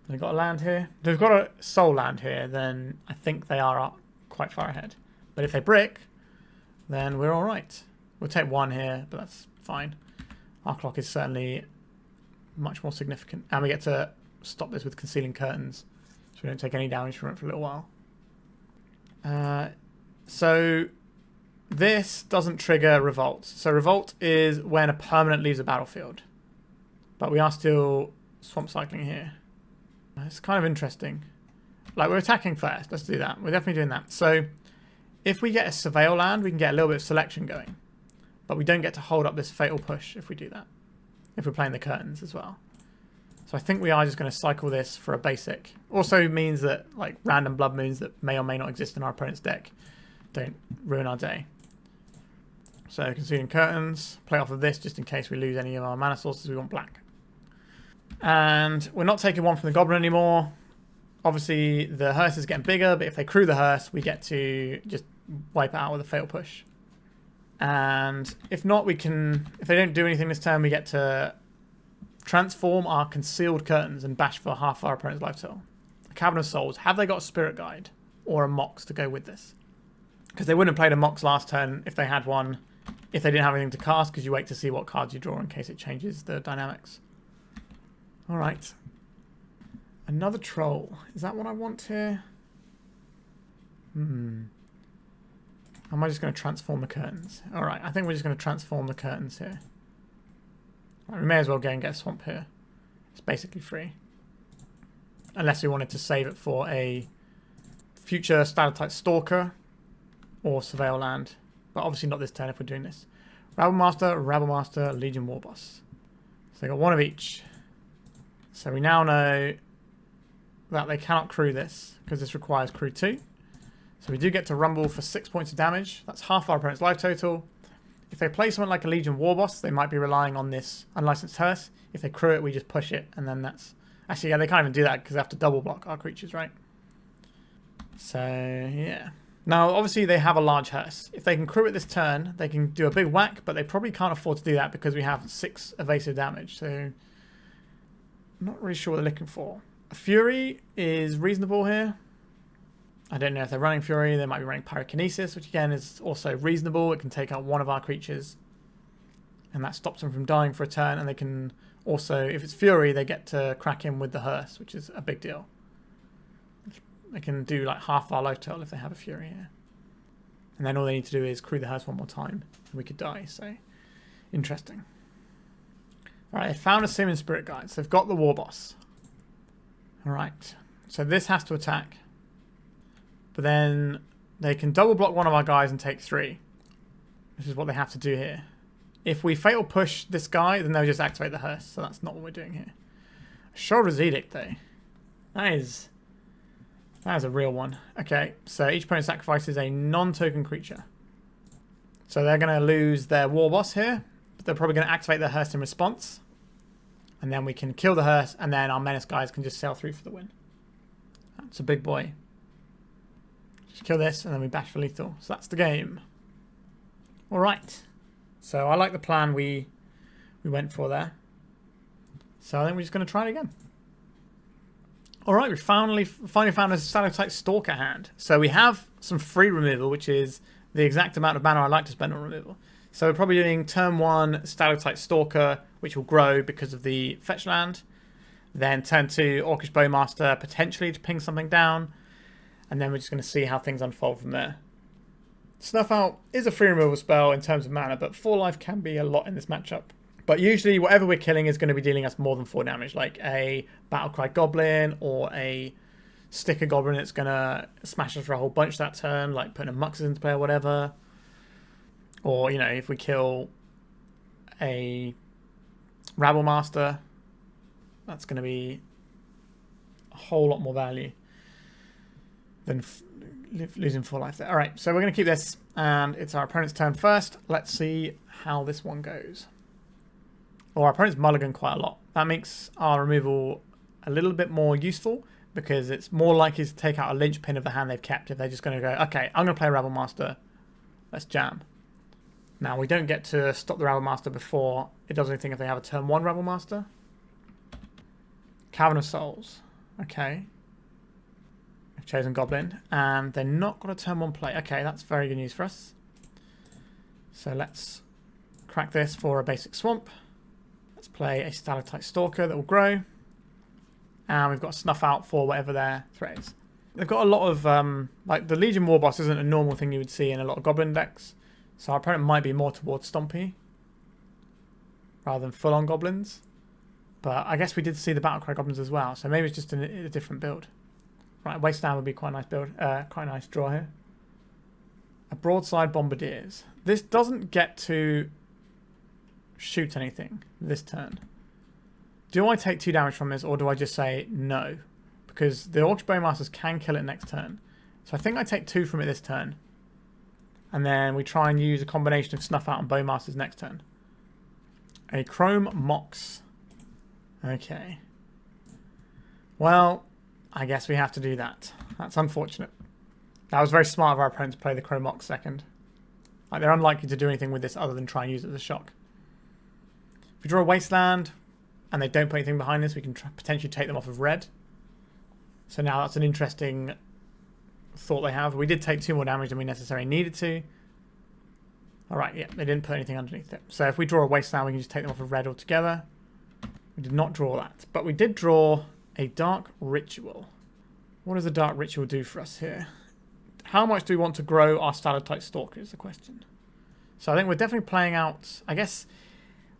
They've got a land here. If they've got a soul land here, then I think they are up quite far ahead. But if they brick, then we're all right. We'll take 1 here, but that's fine. Our clock is certainly much more significant. And we get to stop this with Concealing Curtains, so we don't take any damage from it for a little while. So this doesn't trigger Revolt. So Revolt is when a permanent leaves a battlefield. But we are still swamp cycling here. It's kind of interesting. Like, we're attacking first. Let's do that. We're definitely doing that. So if we get a Surveil land, we can get a little bit of selection going. But we don't get to hold up this Fatal Push if we do that. If we're playing the Curtains as well. So I think we are just going to cycle this for a basic. Also means that like random Blood Moons that may or may not exist in our opponent's deck don't ruin our day. So Concealing Curtains, play off of this just in case we lose any of our mana sources. We want black. And we're not taking 1 from the Goblin anymore. Obviously the Hearse is getting bigger, but if they crew the Hearse, we get to just wipe it out with a Fatal Push. And if not, we can, if they don't do anything this turn, we get to transform our Concealed Curtains and bash for half our opponent's life total. A Cavern of Souls. Have they got a Spirit Guide or a Mox to go with this? Because they wouldn't have played a Mox last turn if they had one, if they didn't have anything to cast, because you wait to see what cards you draw in case it changes the dynamics. Alright. Another Troll. Is that what I want here? Am I just going to transform the Curtains? Alright, I think we're just going to transform the Curtains here. Right, we may as well go and get a Swamp here. It's basically free. Unless we wanted to save it for a future Stalactite Stalker or Surveil land. But obviously not this turn if we're doing this. Rabblemaster, Legion Warboss. So they got 1 of each. So we now know that they cannot crew this because this requires crew 2. So we do get to rumble for 6 points of damage. That's half our opponent's life total. If they play someone like a Legion Warboss, they might be relying on this Unlicensed Hearse. If they crew it, we just push it, and then that's Actually, yeah, they can't even do that because they have to double block our creatures, right? So, yeah. Now, obviously, they have a large hearse. If they can crew it this turn, they can do a big whack, but they probably can't afford to do that because we have 6 evasive damage. So, I'm not really sure what they're looking for. A Fury is reasonable here. I don't know if they're running Fury. They might be running Pyrokinesis, which again is also reasonable. It can take out one of our creatures. And that stops them from dying for a turn. And they can also, if it's Fury, they get to crack in with the hearse, which is a big deal. They can do like half our life total if they have a Fury here. And then all they need to do is crew the hearse one more time. And we could die, so interesting. Alright, they found a Simian Spirit Guide. So they've got the War Boss. Alright, so this has to attack. But then they can double block one of our guys and take 3. This is what they have to do here. If we fatal push this guy, then they'll just activate the hearse. So that's not what we're doing here. Sheoldred's Edict, though. That is a real one. Okay, so each opponent sacrifices a non-token creature. So they're going to lose their War Boss here. But they're probably going to activate their hearse in response. And then we can kill the hearse, and then our Menace guys can just sail through for the win. That's a big boy. Just kill this, and then we bash for lethal. So that's the game. Alright. So I like the plan we went for there. So I think we're just going to try it again. Alright, we finally found a Stalactite Stalker hand. So we have some free removal, which is the exact amount of mana I like to spend on removal. So we're probably doing turn 1 Stalactite Stalker, which will grow because of the fetch land. Then turn 2 Orcish Bowmaster, potentially to ping something down. And then we're just going to see how things unfold from there. Snuff Out is a free removal spell in terms of mana, but 4 life can be a lot in this matchup. But usually whatever we're killing is going to be dealing us more than 4 damage, like a Battlecry Goblin or a Sticker Goblin that's going to smash us for a whole bunch that turn, like putting a Muxus into play or whatever. Or, you know, if we kill a Rabble Master, that's going to be a whole lot more value than losing 4 life there. Alright, so we're going to keep this, and it's our opponent's turn first. Let's see how this one goes. Well, our opponent's mulligan quite a lot. That makes our removal a little bit more useful, because it's more likely to take out a linchpin of the hand they've kept if they're just going to go, okay, I'm going to play Rabble Master, let's jam. Now, we don't get to stop the Rabble Master before it does anything if they have a turn 1 Rabble Master. Cavern of Souls. Okay. They've chosen Goblin. And they're not going to turn 1 play. Okay, that's very good news for us. So let's crack this for a basic swamp. Let's play a Stalactite Stalker that will grow. And we've got Snuff Out for whatever their threat is. They've got a lot of, like the Legion War Boss isn't a normal thing you would see in a lot of Goblin decks. So our opponent might be more towards Stompy rather than full-on Goblins. But I guess we did see the Battlecry Goblins as well, so maybe it's just a different build. Right, Wasteland would be quite a nice build, quite a nice draw here. A Broadside Bombardiers. This doesn't get to shoot anything this turn. Do I take 2 damage from this, or do I just say no? Because the Orcish Bowmasters can kill it next turn. So I think I take 2 from it this turn. And then we try and use a combination of Snuff Out and Bowmasters next turn. A Chrome Mox. Okay. Well, I guess we have to do that. That's unfortunate. That was very smart of our opponent to play the Chrome Mox second. Like, they're unlikely to do anything with this other than try and use it as a shock. If we draw a Wasteland and they don't put anything behind this, we can potentially take them off of red. So now that's an interesting thought they have. We did take 2 more damage than we necessarily needed to. Alright, yeah, they didn't put anything underneath it. So if we draw a Wasteland, we can just take them off of red altogether. We did not draw that. But we did draw a Dark Ritual. What does a Dark Ritual do for us here? How much do we want to grow our Stalactite Stalker is the question. So I think we're definitely playing out... I guess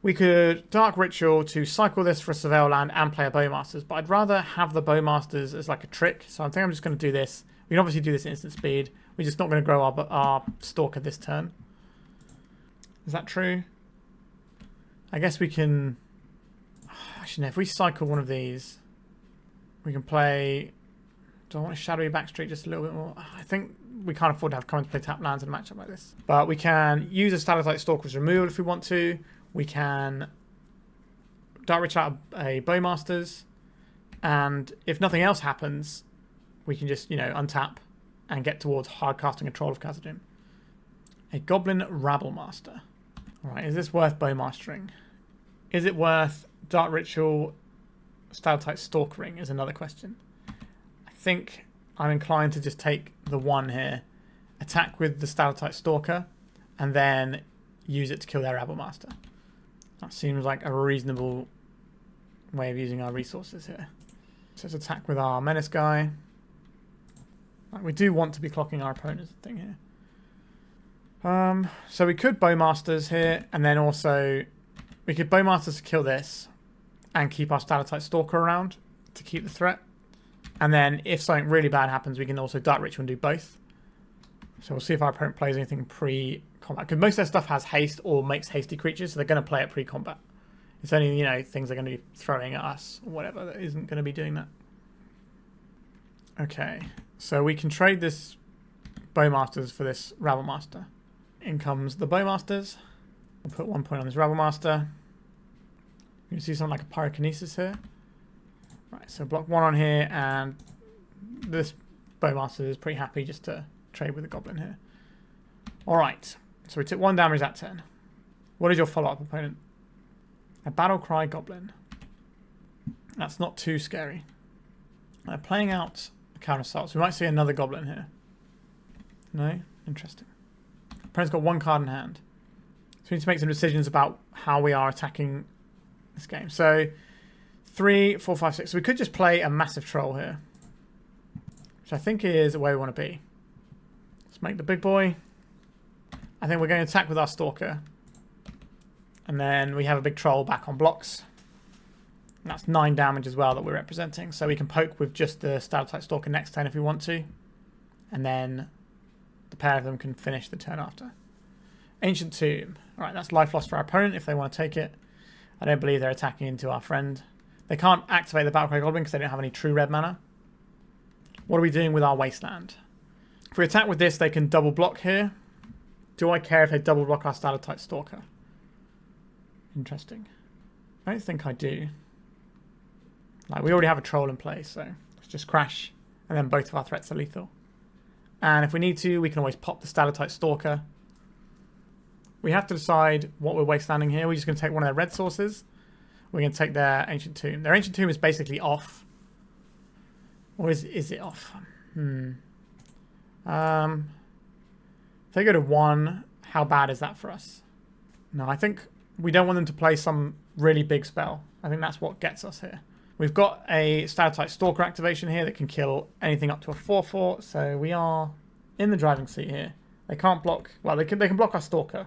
we could Dark Ritual to cycle this for a Surveil land and play a Bowmasters. But I'd rather have the Bowmasters as like a trick. So I think I'm just going to do this. We can obviously do this at instant speed. We're just not going to grow our Stalker this turn. Is that true? I guess we can... Actually, no, if we cycle one of these, we can play... Do I want a Shadowy Backstreet just a little bit more? I think we can't afford to have come to play tap lands in a matchup like this. But we can use a Stalactite Stalker's removal if we want to. We can Dark Ritual out a Bowmasters. And if nothing else happens, we can just, you know, untap and get towards hard casting a Troll of Khazad-dum. A Goblin Rabblemaster. Alright, is this worth Bowmastering? Is it worth Dark Ritual Stalactite Stalkering is another question. I think I'm inclined to just take the one here, attack with the Stalactite Stalker, and then use it to kill their Rabblemaster. That seems like a reasonable way of using our resources here. So let's attack with our Menace guy. Right, we do want to be clocking our opponent's thing here. So we could Bowmasters here, and then also we could Bowmasters to kill this and keep our Stalactite Stalker around to keep the threat. And then if something really bad happens, we can also Dark Ritual and do both. So we'll see if our opponent plays anything pre-combat. Because most of their stuff has haste or makes hasty creatures, so they're going to play it pre-combat. It's only, you know, things they're going to be throwing at us or whatever that isn't going to be doing that. Okay, so we can trade this Bowmasters for this Rabblemaster. In comes the Bowmasters. We'll put 1 point on this Rabblemaster. You can see something like a Pyrokinesis here. Right, so block 1 on here, and this Bowmaster is pretty happy just to trade with the Goblin here. Alright, so we took 1 damage that turn. What is your follow-up, opponent? A Battlecry Goblin. That's not too scary. They're playing out a counter assault, so we might see another Goblin here. No? Interesting. Opponent's got 1 card in hand. So we need to make some decisions about how we are attacking this game. So 3, 4, 5, 6. So we could just play a massive troll here, which I think is where we want to be. Let's make the big boy. I think we're going to attack with our Stalker. And then we have a big troll back on blocks. And that's 9 damage as well that we're representing. So we can poke with just the Stalactite Stalker next turn if we want to. And then the pair of them can finish the turn after. Ancient Tomb. Alright, that's life loss for our opponent if they want to take it. I don't believe they're attacking into our friend. They can't activate the Battlecry Goblin because they don't have any true red mana. What are we doing with our Wasteland? If we attack with this, they can double block here. Do I care if they double block our Stalactite Stalker? Interesting. I don't think I do. Like, we already have a troll in place, so let's just crash, and then both of our threats are lethal. And if we need to, we can always pop the Stalactite Stalker. We have to decide what we're wastelanding here. We're just going to take one of their red sources. We're going to take their Ancient Tomb. Their Ancient Tomb is basically off. Or is it off? If they go to 1, how bad is that for us? No, I think we don't want them to play some really big spell. I think that's what gets us here. We've got a Stalactite Stalker activation here that can kill anything up to a 4/4, so we are in the driving seat here. They can't block... Well, they can block our Stalker,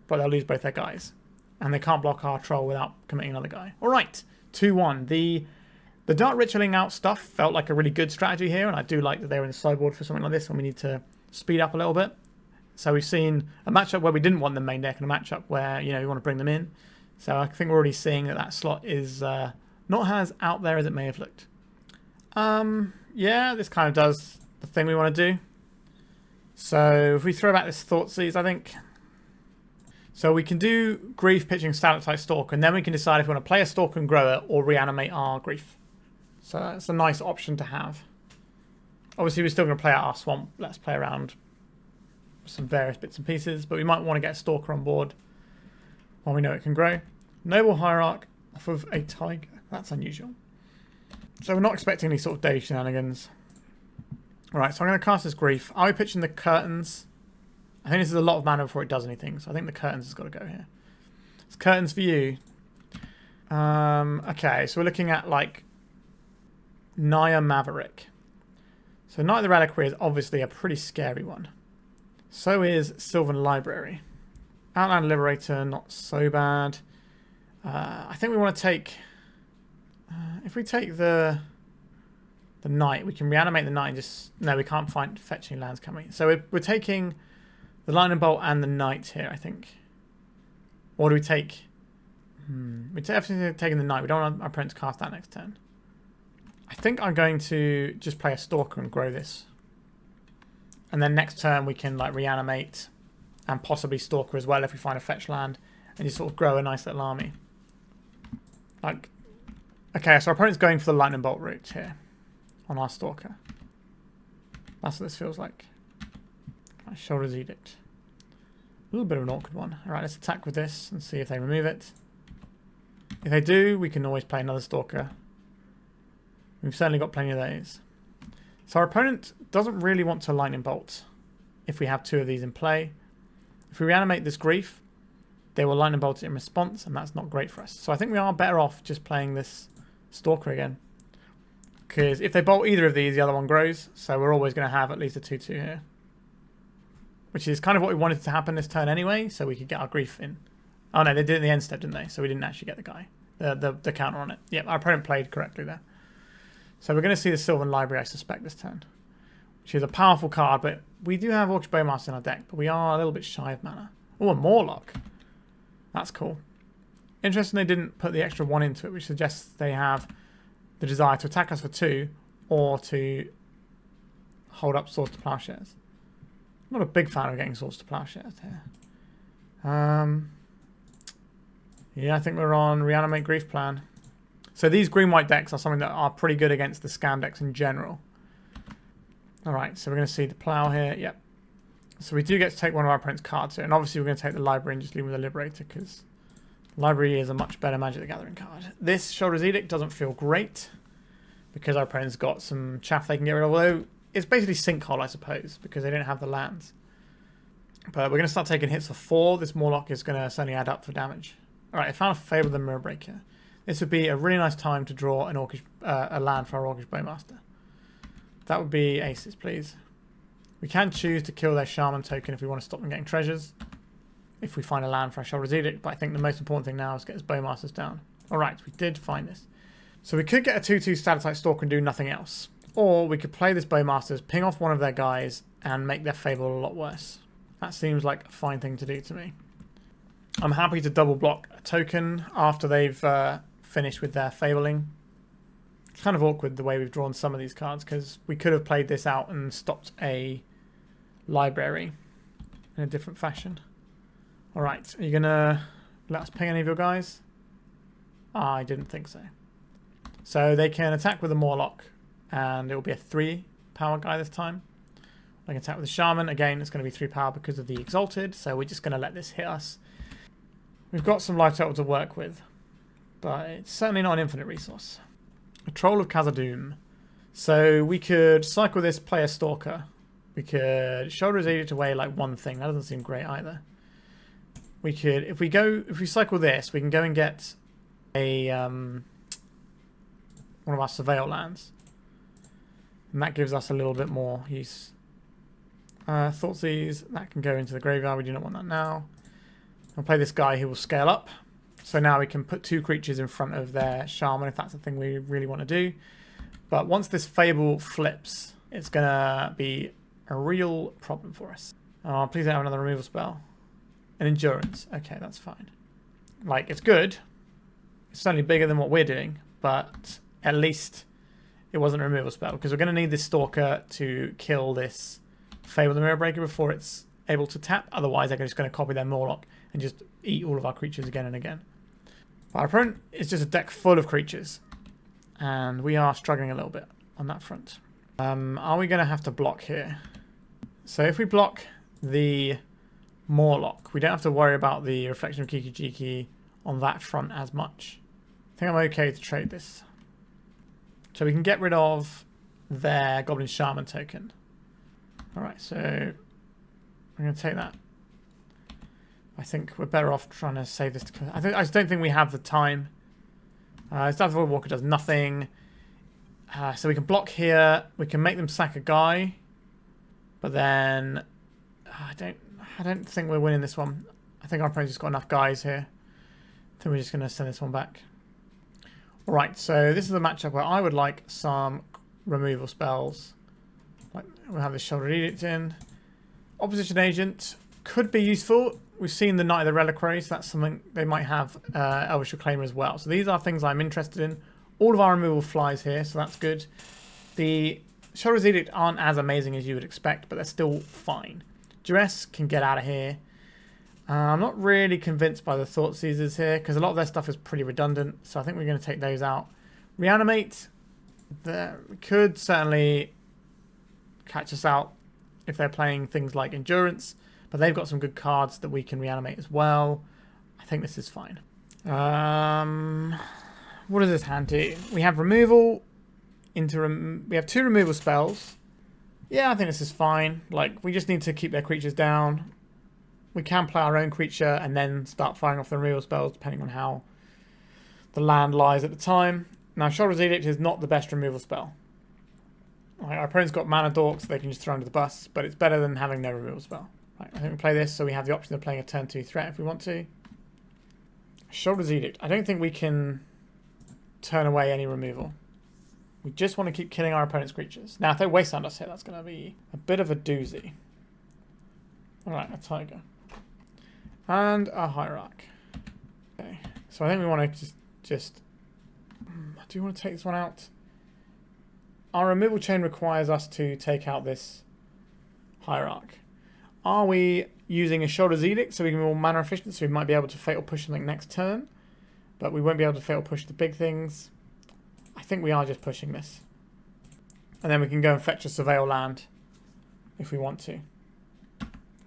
but they'll lose both their guys. And they can't block our Troll without committing another guy. Alright, 2-1. The Dark Ritualing out stuff felt like a really good strategy here, and I do like that they were in the sideboard for something like this when we need to speed up a little bit. So we've seen a matchup where we didn't want them main deck and a matchup where, you know, we want to bring them in. So I think we're already seeing that slot is... not as out there as it may have looked. Yeah, this kind of does the thing we want to do. So if we throw back this Thoughtseize, I think... So we can do Grief pitching Stalactite Stalker, and then we can decide if we want to play a Stalker and grow it or reanimate our Grief. So that's a nice option to have. Obviously, we're still going to play out our Swamp. Let's play around some various bits and pieces, but we might want to get a Stalker on board while we know it can grow. Noble Hierarch off of a Tiger. That's unusual. So we're not expecting any sort of day shenanigans. Alright, so I'm going to cast this Grief. Are we pitching the Curtains? I think this is a lot of mana before it does anything, so I think the Curtains has got to go here. It's Curtains for you. Okay, so we're looking at, like, Naya Maverick. So Knight of the Reliquary is obviously a pretty scary one. So is Sylvan Library. Outland Liberator, not so bad. I think we want to take... if we take the Knight, we can reanimate the Knight and just... No, we can't find fetching lands, can we? So we're taking the Lightning Bolt and the Knight here, I think. Or do we take... We're definitely taking the Knight. We don't want our opponent to cast that next turn. I think I'm going to just play a Stalker and grow this. And then next turn we can like reanimate and possibly Stalker as well if we find a fetch land. And just sort of grow a nice little army. Like... Okay, so our opponent's going for the lightning bolt route here on our Stalker. That's what this feels like. Right, Sheoldred's Edict. A little bit of an awkward one. Alright, let's attack with this and see if they remove it. If they do, we can always play another Stalker. We've certainly got plenty of those. So our opponent doesn't really want to lightning bolt if we have two of these in play. If we reanimate this Grief, they will lightning bolt it in response, and that's not great for us. So I think we are better off just playing this Stalker again. Because if they bolt either of these, the other one grows. So we're always going to have at least a 2-2 here. Which is kind of what we wanted to happen this turn anyway, so we could get our Grief in. Oh no, they did it in the end step, didn't they? So we didn't actually get the guy. The counter on it. Yep, our opponent played correctly there. So we're going to see the Sylvan Library, I suspect, this turn. Which is a powerful card, but we do have Orcish Bowmasters in our deck, but we are a little bit shy of mana. Oh, a Morlock. That's cool. Interesting they didn't put the extra 1 into it, which suggests they have the desire to attack us for 2 or to hold up Swords to Plowshares. I'm not a big fan of getting Swords to Plowshares here. Yeah, I think we're on Reanimate Grief plan. So these green-white decks are something that are pretty good against the scam decks in general. Alright, so we're going to see the Plow here. Yep. So we do get to take one of our opponent's cards here. And obviously we're going to take the Library and just leave with the Liberator, because Library is a much better Magic the Gathering card. This Sheoldred's Edict doesn't feel great, because our opponent's got some chaff they can get rid of. Although it's basically Sinkhole, I suppose, because they don't have the lands. But we're going to start taking hits for 4. This Morlock is going to certainly add up for damage. Alright, I found a Fable of the Mirror Breaker. This would be a really nice time to draw an a land for our Orcish Bowmaster. That would be aces, please. We can choose to kill their Shaman token if we want to stop them getting treasures. If we find a land for our Sheoldred's Edict, but I think the most important thing now is get his Bowmasters down. Alright, we did find this. So we could get a 2-2 Stalactite Stalker and do nothing else. Or we could play this Bowmasters, ping off one of their guys, and make their Fable a lot worse. That seems like a fine thing to do to me. I'm happy to double block a token after they've finished with their Fabling. It's kind of awkward the way we've drawn some of these cards, because we could have played this out and stopped a library in a different fashion. Alright, are you going to let us ping any of your guys? I didn't think so. So they can attack with a Morlock, and it will be a 3 power guy this time. They can attack with a Shaman. Again, it's going to be 3 power because of the Exalted, so we're just going to let this hit us. We've got some life total to work with, but it's certainly not an infinite resource. A Troll of Khazad-dum. So we could cycle this, play a Stalker. We could Sheoldred's Edict away like one thing. That doesn't seem great either. We could, if we cycle this, we can go and get a one of our Surveil lands, and that gives us a little bit more use. Thoughtseize, that can go into the graveyard. We do not want that now. I'll play this guy who will scale up. So now we can put 2 creatures in front of their Shaman if that's the thing we really want to do. But once this Fable flips, it's going to be a real problem for us. Oh, please don't have another removal spell. An Endurance. Okay, that's fine. Like, it's good. It's certainly bigger than what we're doing, but at least it wasn't a removal spell, because we're going to need this Stalker to kill this Fable the Mirror Breaker before it's able to tap. Otherwise, they're just going to copy their Morlock and just eat all of our creatures again and again. But our opponent is just a deck full of creatures, and we are struggling a little bit on that front. Are we going to have to block here? So if we block the Morlock, we don't have to worry about the Reflection of Kiki-Jiki on that front as much. I think I'm okay to trade this. So we can get rid of their Goblin Shaman token. Alright, so I'm going to take that. I think we're better off trying to save this. I just don't think we have the time. Dauthi Voidwalker does nothing. So we can block here. We can make them sack a guy. But then I don't think we're winning this one. I think our opponent's just got enough guys here. I think we're just going to send this one back. Alright, so this is a matchup where I would like some removal spells. Like, we'll have the Sheoldred's Edict in. Opposition Agent could be useful. We've seen the Knight of the Reliquary, so that's something they might have. Elvish Reclaimer as well. So these are things I'm interested in. All of our removal flies here, so that's good. The Sheoldred's Edict aren't as amazing as you would expect, but they're still fine. Duress can get out of here. I'm not really convinced by the Thoughtseizes here, because a lot of their stuff is pretty redundant, so I think we're going to take those out. Reanimate could certainly catch us out if they're playing things like Endurance, but they've got some good cards that we can reanimate as well. I think this is fine. What does this hand do? We have removal into we have 2 removal spells. Yeah, I think this is fine. Like, we just need to keep their creatures down. We can play our own creature and then start firing off the removal spells depending on how the land lies at the time. Now, Sheoldred's Edict is not the best removal spell. Right, our opponent's got mana dorks, so they can just throw under the bus, but it's better than having no removal spell. Right, I think we play this, so we have the option of playing a turn 2 threat if we want to. Sheoldred's Edict. I don't think we can turn away any removal. We just want to keep killing our opponent's creatures. Now, if they Wasteland us here, that's going to be a bit of a doozy. Alright, a Tiger. And a Hierarch. Okay, so I think we want to just do you want to take this one out? Our removal chain requires us to take out this Hierarch. Are we using a Sheoldred's Edict so we can be more mana efficient, so we might be able to fatal push something next turn, but we won't be able to fatal push the big things? I think we are just pushing this. And then we can go and fetch a Surveil land if we want to.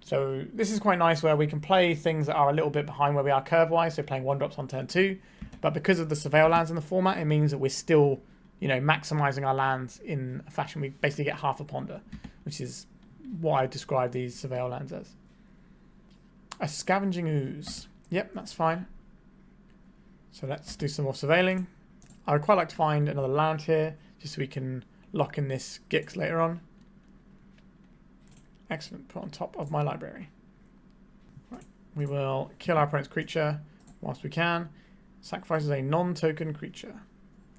So this is quite nice where we can play things that are a little bit behind where we are curve-wise, so playing 1-drops on turn 2. But because of the Surveil lands in the format, it means that we're still, you know, maximising our lands in a fashion. We basically get half a ponder, which is what I describe these Surveil lands as. A Scavenging Ooze. Yep, that's fine. So let's do some more surveilling. I would quite like to find another land here, just so we can lock in this Gix later on. Excellent, put on top of my library. Right. We will kill our opponent's creature whilst we can. Sacrifices a non-token creature.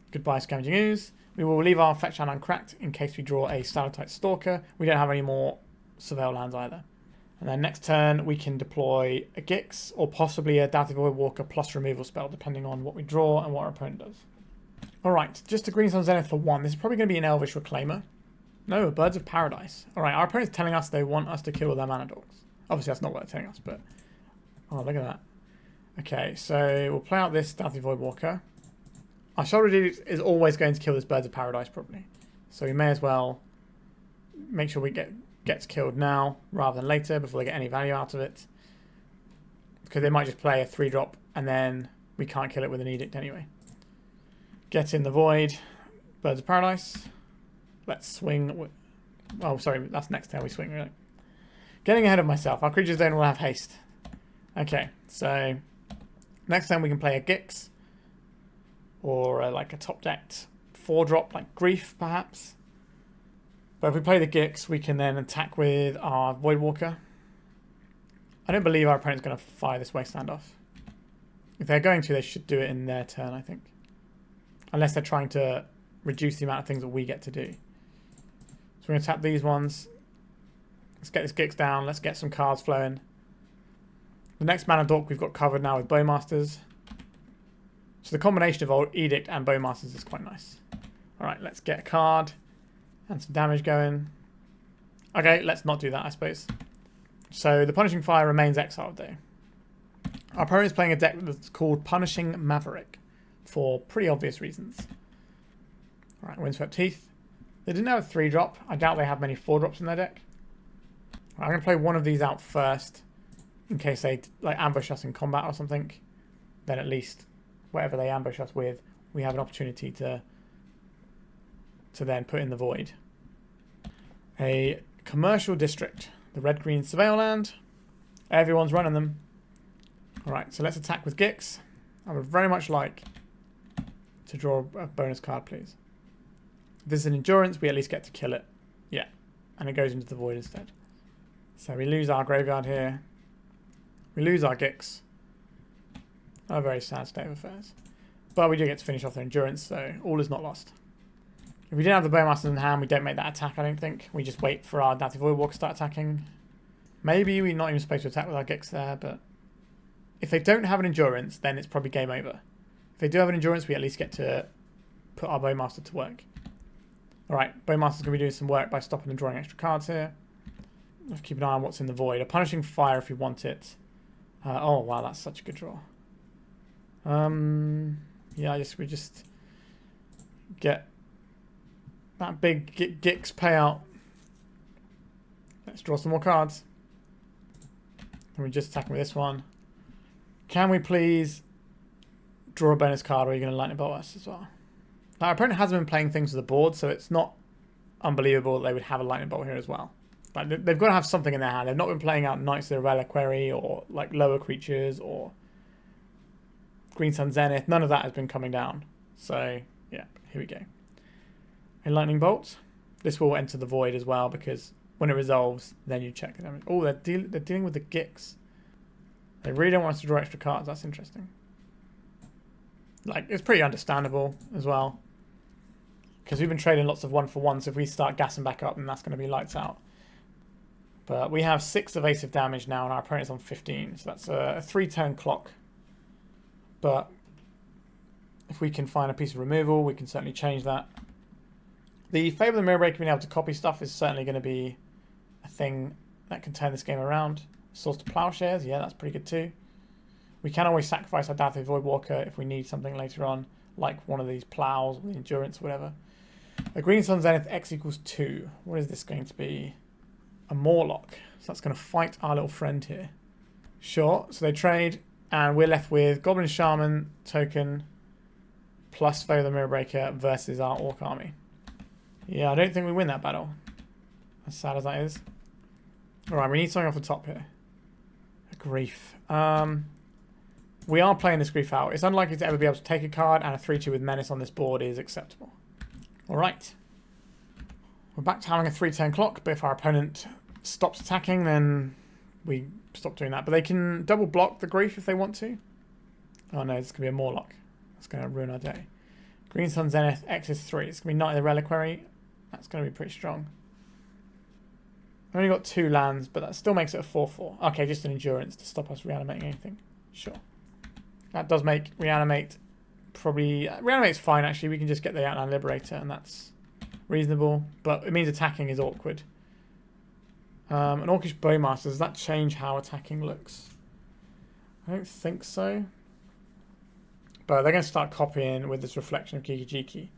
Goodbye, Scavenging Ooze. We will leave our fetch land uncracked in case we draw a Stalactite Stalker. We don't have any more Surveil lands either. And then next turn we can deploy a Gix or possibly a Dauthi Voidwalker plus removal spell, depending on what we draw and what our opponent does. Alright, just a Green Sun Zenith for 1. This is probably going to be an Elvish Reclaimer. No, Birds of Paradise. Alright, our opponent's telling us they want us to kill their mana dorks. Obviously that's not what they're telling us, but... Oh, look at that. Okay, so we'll play out this Dauthi Voidwalker. Our Sheoldred is always going to kill this Birds of Paradise, probably. So we may as well make sure we gets killed now, rather than later, before they get any value out of it. Because they might just play a 3-drop, and then we can't kill it with an Edict anyway. Get in the Void. Birds of Paradise. Let's swing. Oh, sorry, that's next turn we swing, really. Getting ahead of myself. Our creatures don't all have haste. Okay, so next time we can play a Gix. Or like a top-decked 4-drop, like Grief, perhaps. But if we play the Gix, we can then attack with our Voidwalker. I don't believe our opponent's going to fire this Wasteland off. If they're going to, they should do it in their turn, I think. Unless they're trying to reduce the amount of things that we get to do. So we're going to tap these ones. Let's get this Gix down. Let's get some cards flowing. The next mana dork we've got covered now with Bowmasters. So the combination of Edict and Bowmasters is quite nice. Alright, let's get a card. And some damage going. Okay, let's not do that, I suppose. So the Punishing Fire remains exiled, though. Our opponent is playing a deck that's called Punishing Maverick. For pretty obvious reasons. Alright, Windswept Teeth. They didn't have a 3-drop. I doubt they have many 4-drops in their deck. Right, I'm going to play one of these out first. In case they like ambush us in combat or something. Then at least, whatever they ambush us with, we have an opportunity to then put in the Void. A Commercial District. The red-green Surveil land. Everyone's running them. Alright, so let's attack with Gix. I would very much like to draw a bonus card, please. If this is an Endurance, we at least get to kill it. Yeah, and it goes into the Void instead. So we lose our graveyard here. We lose our Gix. A very sad state of affairs. But we do get to finish off the Endurance, so all is not lost. If we didn't have the Bowmasters in hand, we don't make that attack, I don't think. We just wait for our Dauthi Voidwalker to start attacking. Maybe we're not even supposed to attack with our Gix there, but... If they don't have an Endurance, then it's probably game over. If they do have an Endurance, we at least get to put our Bowmaster to work. Alright, Bowmaster's going to be doing some work by stopping and drawing extra cards here. Let's keep an eye on what's in the Void. A Punishing Fire if you want it. Oh, wow, that's such a good draw. Yeah, we just get that big Gix payout. Let's draw some more cards. And we just attack with this one. Can we please draw a bonus card, or are you going to lightning bolt us as well? Now, our opponent hasn't been playing things to the board, so it's not unbelievable that they would have a lightning bolt here as well. But they've got to have something in their hand. They've not been playing out Knights of the Reliquary or like lower creatures or Green Sun Zenith. None of that has been coming down. So yeah, here we go. A lightning bolt. This will enter the void as well, because when it resolves, then you check the damage. Oh, they're dealing with the Gix. They really don't want us to draw extra cards. That's interesting. Like, it's pretty understandable as well, because we've been trading lots of 1-for-1s. So if we start gassing back up, then that's going to be lights out. But we have 6 evasive damage now, and our opponent's on 15. So that's a 3-turn clock. But if we can find a piece of removal, we can certainly change that. The Fable of the Mirror Breaker being able to copy stuff is certainly going to be a thing that can turn this game around. Source to Plowshares, yeah, that's pretty good too. We can always sacrifice our Dauthi Voidwalker if we need something later on, like one of these plows or the endurance or whatever. A Green Sun Zenith X equals 2. What is this going to be? A Morlock. So that's going to fight our little friend here. Sure, so they trade, and we're left with Goblin Shaman token plus Fable of the Mirror Breaker versus our Orc army. Yeah, I don't think we win that battle. As sad as that is. Alright, we need something off the top here. A Grief. We are playing this Grief out. It's unlikely to ever be able to take a card, and a 3-2 with Menace on this board is acceptable. Alright. We're back to having a 3-turn clock, but if our opponent stops attacking, then we stop doing that. But they can double block the Grief if they want to. Oh no, it's going to be a Morlock. That's going to ruin our day. Green Sun Zenith X is 3. It's going to be Knight of the Reliquary. That's going to be pretty strong. I've only got 2 lands, but that still makes it a 4-4. Okay, just an endurance to stop us reanimating anything. Sure. That does make Reanimate probably... Reanimate's fine, actually. We can just get the Outland Liberator, and that's reasonable. But it means attacking is awkward. An Orcish Bowmasters, does that change how attacking looks? I don't think so. But they're going to start copying with this reflection of Kiki Jiki.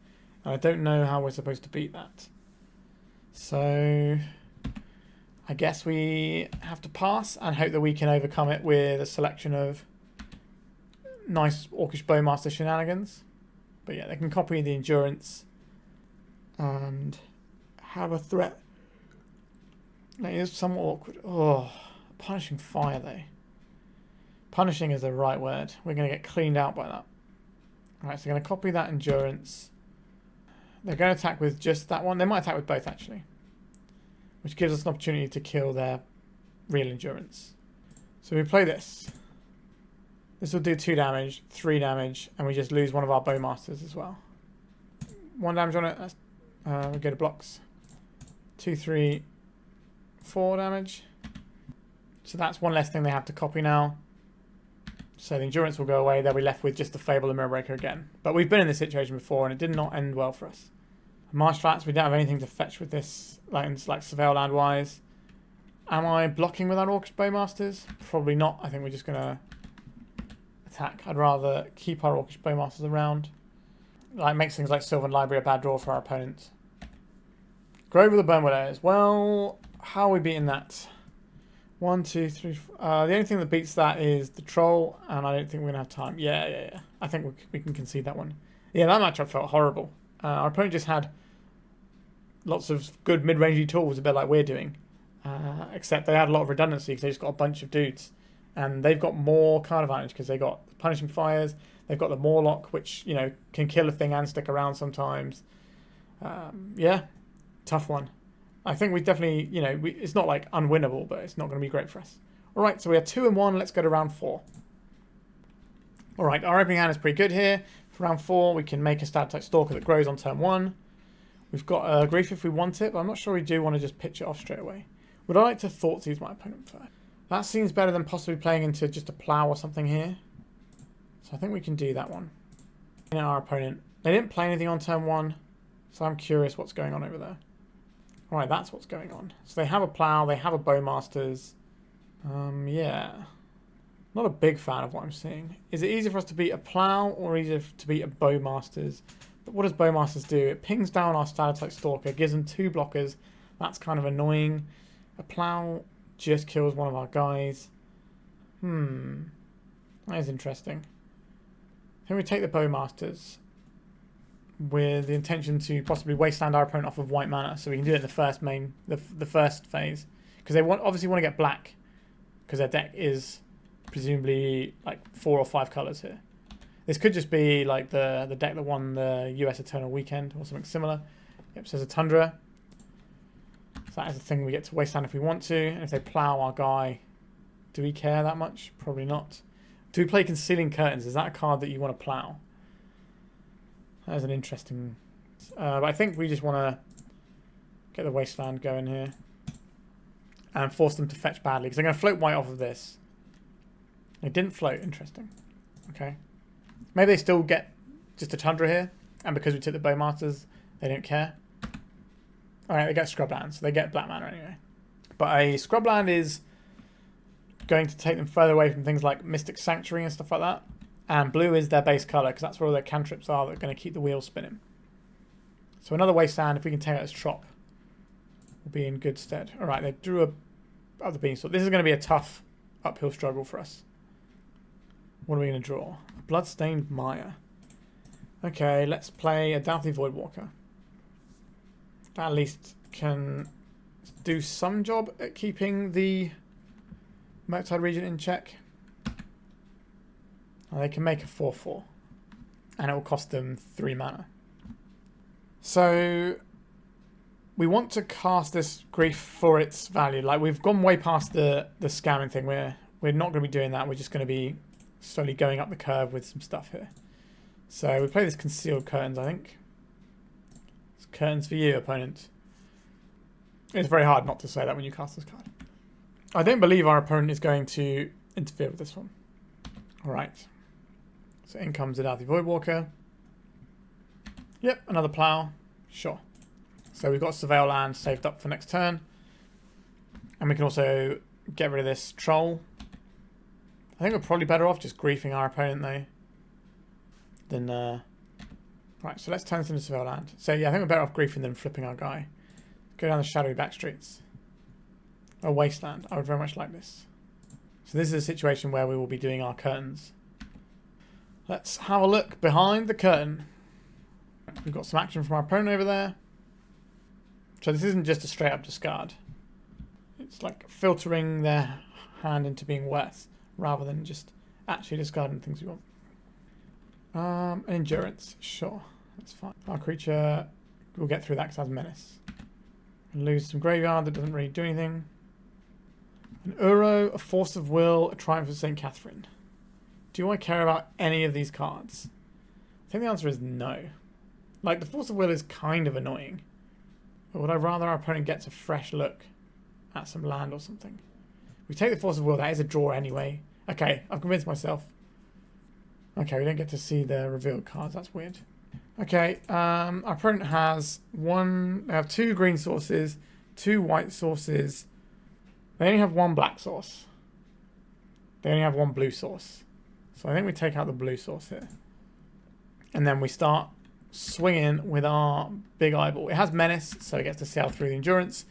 And I don't know how we're supposed to beat that. So I guess we have to pass and hope that we can overcome it with a selection of nice Orcish Bowmaster shenanigans. But yeah, they can copy the endurance and have a threat. It is somewhat awkward. Oh, punishing fire though. Punishing is the right word. We're going to get cleaned out by that. Alright, so they're going to copy that endurance. They're going to attack with just that one. They might attack with both, actually. Which gives us an opportunity to kill their real endurance. So we play this. This will do 2 damage, 3 damage, and we just lose one of our Bowmasters as well. 1 damage on it. That's, we go to blocks. 2, 3, 4 damage. So that's one less thing they have to copy now. So the endurance will go away. They'll be left with just the Fable of Mirror Breaker again. But we've been in this situation before, and it did not end well for us. Marsh Flats, we don't have anything to fetch with this, like Surveil Land wise. Am I blocking with our Orcish Bowmasters? Probably not. I think we're just going to attack. I'd rather keep our Orcish Bowmasters around. Like, makes things like Sylvan Library a bad draw for our opponents. Grove of the Bone Willows. Well, how are we beating that? 1, 2, 3, 4. The only thing that beats that is the Troll, and I don't think we're going to have time. Yeah. I think we can concede that one. Yeah, that matchup felt horrible. Our opponent just had lots of good mid-rangey tools, a bit like we're doing. Except they had a lot of redundancy because they just got a bunch of dudes. And they've got more card advantage because they got Punishing Fires, they've got the Morlock, which, you know, can kill a thing and stick around sometimes. Yeah, tough one. I think we definitely, you know, it's not like unwinnable, but it's not going to be great for us. All right, so we are 2-1. Let's go to round 4. All right, our opening hand is pretty good here. For round 4, we can make a Stalactite Stalker that grows on turn 1. We've got a Grief if we want it, but I'm not sure we do want to just pitch it off straight away. Would I like to Thoughtseize my opponent first? That seems better than possibly playing into just a plow or something here. So I think we can do that one. And our opponent, they didn't play anything on turn 1, so I'm curious what's going on over there. Alright, that's what's going on. So they have a plow, they have a Bowmasters. Yeah. Not a big fan of what I'm seeing. Is it easier for us to beat a plow or easier to beat a Bowmasters But what does Bowmasters do? It pings down our Stalactite Stalker, gives them 2 blockers. That's kind of annoying. A plow just kills one of our guys. That is interesting. Then we take the Bowmasters with the intention to possibly wasteland our opponent off of white mana, so we can do it in the first the first phase, because they obviously want to get black, because their deck is presumably like 4 or 5 colors here. This could just be like the deck that won the US Eternal Weekend or something similar. Yep, so there's a Tundra. So that is a thing we get to wasteland if we want to. And if they plow our guy, do we care that much? Probably not. Do we play Concealing Curtains? Is that a card that you want to plow? That is an interesting... but I think we just want to get the Wasteland going here. And force them to fetch badly. Because they're going to float white off of this. They didn't float. Interesting. Okay. Maybe they still get just a Tundra here. And because we took the Bowmasters, they don't care. Alright, they get Scrubland. So they get black mana anyway. But a Scrubland is going to take them further away from things like Mystic Sanctuary and stuff like that. And blue is their base colour, because that's where all their cantrips are that are going to keep the wheel spinning. So another Wasteland, if we can take out as Trop, will be in good stead. Alright, they drew a other beanstalk. This is going to be a tough uphill struggle for us. What are we going to draw? Bloodstained Mire. Okay, let's play a Dauthi Voidwalker. That at least can do some job at keeping the Murktide region in check. Well, they can make a 4/4. And it will cost them 3 mana. So we want to cast this Grief for its value. Like, we've gone way past the scamming thing. We're not going to be doing that. We're just going to be slowly going up the curve with some stuff here. So we play this Concealed Curtains, I think. It's curtains for you, opponent. It's very hard not to say that when you cast this card. I don't believe our opponent is going to interfere with this one. Alright. So in comes the Dauthi Voidwalker. Yep, another plow. Sure. So we've got Surveil Land saved up for next turn. And we can also get rid of this Troll. I think we're probably better off just griefing our opponent though. Than right, so let's turn this into Surveil Land. So yeah, I think we're better off griefing than flipping our guy. Go down the Shadowy Backstreets. A Wasteland. I would very much like this. So this is a situation where we will be doing our curtains. Let's have a look behind the curtain. We've got some action from our opponent over there. So this isn't just a straight up discard. It's like filtering their hand into being worse, rather than just actually discarding things we want. An Endurance, sure, that's fine. Our creature will get through that because it has Menace. And lose some graveyard that doesn't really do anything. An Uro, a Force of Will, a Triumph of St. Catherine. Do I care about any of these cards? I think the answer is no. Like, the Force of Will is kind of annoying. But would I rather our opponent gets a fresh look at some land or something? We take the Force of Will, that is a draw anyway. Okay, I've convinced myself. Okay, we don't get to see the revealed cards, that's weird. Okay, our opponent has they have 2 green sources, 2 white sources. They only have 1 black source. They only have 1 blue source. So I think we take out the blue source here. And then we start swinging with our big eyeball. It has Menace, so it gets to sail through the Endurance.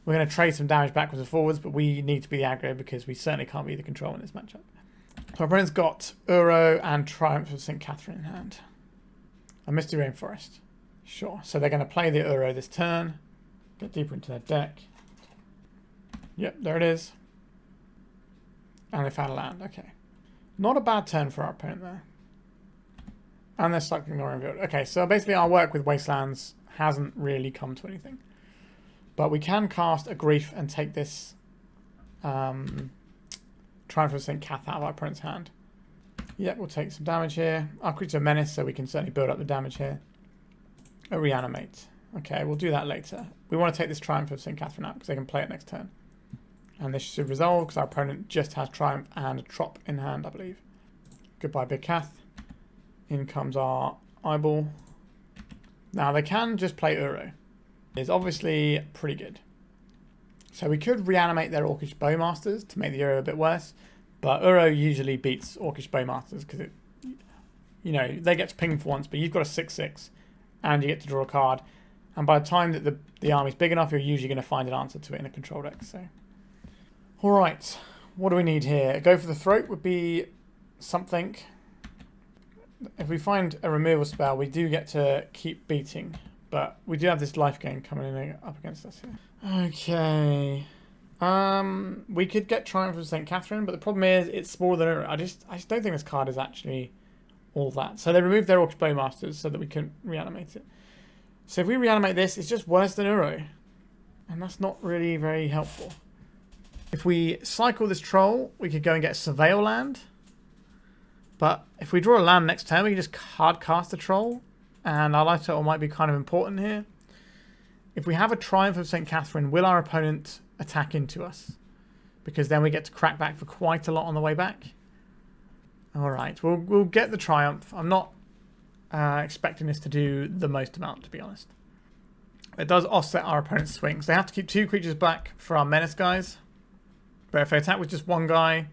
We're going to trade some damage backwards and forwards, but we need to be the aggro because we certainly can't be the control in this matchup. So our opponent's got Uro and Triumph of St. Catherine in hand. A Misty Rainforest. Sure. So they're going to play the Uro this turn. Get deeper into their deck. Yep, there it is. And they found a land. Okay. Not a bad turn for our opponent there. And they're stuck ignoring build. Okay, so basically our work with Wastelands hasn't really come to anything. But we can cast a Grief and take this Triumph of St. Cath out of our opponent's hand. Yep, we'll take some damage here. Our creature Menace, so we can certainly build up the damage here. A Reanimate. Okay, we'll do that later. We want to take this Triumph of St. Catherine out because they can play it next turn. And this should resolve because our opponent just has Triumph and a Trop in hand, I believe. Goodbye, Big Cath. In comes our Eyeball. Now, they can just play Uro. It's obviously pretty good. So we could reanimate their Orcish Bowmasters to make the Uro a bit worse. But Uro usually beats Orcish Bowmasters because it, you know, they get to ping for once, but you've got a 6/6 and you get to draw a card. And by the time that the army's big enough, you're usually going to find an answer to it in a control deck. So, all right, what do we need here? Go for the throat would be something. If we find a removal spell, we do get to keep beating, but we do have this life gain coming in up against us here. Okay. We could get Triumph of St. Catherine, but the problem is it's smaller than Uro. I just don't think this card is actually all that. So they removed their Orcish Bowmasters so that we can reanimate it. So if we reanimate this, it's just worse than Uro. And that's not really very helpful. If we cycle this troll, we could go and get a Surveil land. But if we draw a land next turn, we can just hard cast the troll. And our life total might be kind of important here. If we have a Triumph of St. Catherine, will our opponent attack into us? Because then we get to crack back for quite a lot on the way back. Alright, we'll get the Triumph. I'm not expecting this to do the most amount, to be honest. It does offset our opponent's swings. They have to keep 2 creatures back for our menace guys. But if they attack with just 1 guy,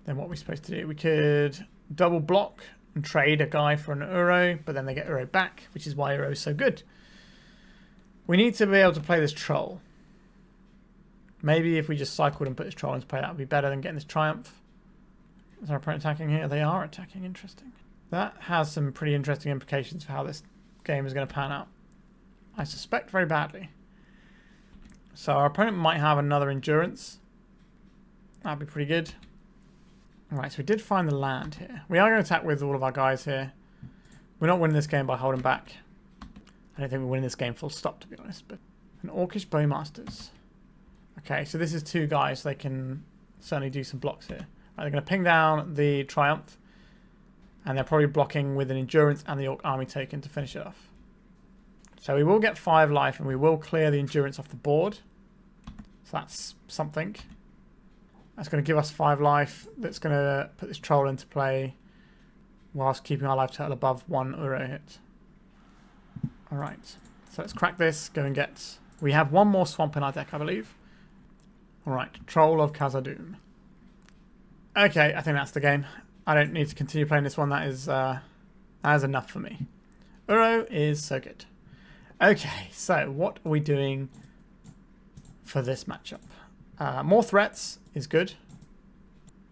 then what are we supposed to do? We could double block and trade a guy for an Uro, but then they get Uro back, which is why Uro is so good. We need to be able to play this troll. Maybe if we just cycled and put this troll into play, that would be better than getting this Triumph. Is our opponent attacking here? They are attacking. Interesting. That has some pretty interesting implications for how this game is going to pan out. I suspect very badly. So our opponent might have another Endurance. That'd be pretty good. Alright, so we did find the land here. We are going to attack with all of our guys here. We're not winning this game by holding back. I don't think we're winning this game full stop, to be honest. But an Orcish Bowmasters. Okay, so this is 2 guys. So they can certainly do some blocks here. Right, they're going to ping down the Triumph. And they're probably blocking with an Endurance and the Orc Army token to finish it off. So we will get 5 life and we will clear the Endurance off the board. So that's something. That's going to give us 5 life. That's going to put this troll into play whilst keeping our life total above 1 Uro hit. Alright, so let's crack this. Go and get... We have 1 more swamp in our deck, I believe. Alright, Troll of Khazad-dum. Okay, I think that's the game. I don't need to continue playing this one. That is enough for me. Uro is so good. Okay, so what are we doing for this matchup? More threats is good.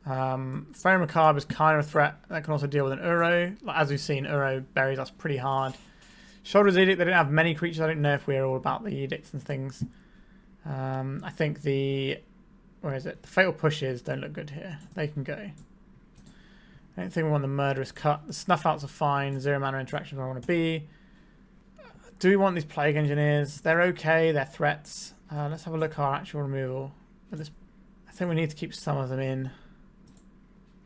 Faerie Macabre is kind of a threat. That can also deal with an Uro. As we've seen, Uro buries us pretty hard. Sheoldred's Edict, they don't have many creatures. I don't know if we're all about the edicts and things. I think the... Where is it? The Fatal Pushes don't look good here. They can go. I don't think we want the Murderous Cut. The Snuff Outs are fine. 0 mana interactions where I want to be. Do we want these Plague Engineers? They're okay. They're threats. Let's have a look at our actual removal. I think we need to keep some of them in.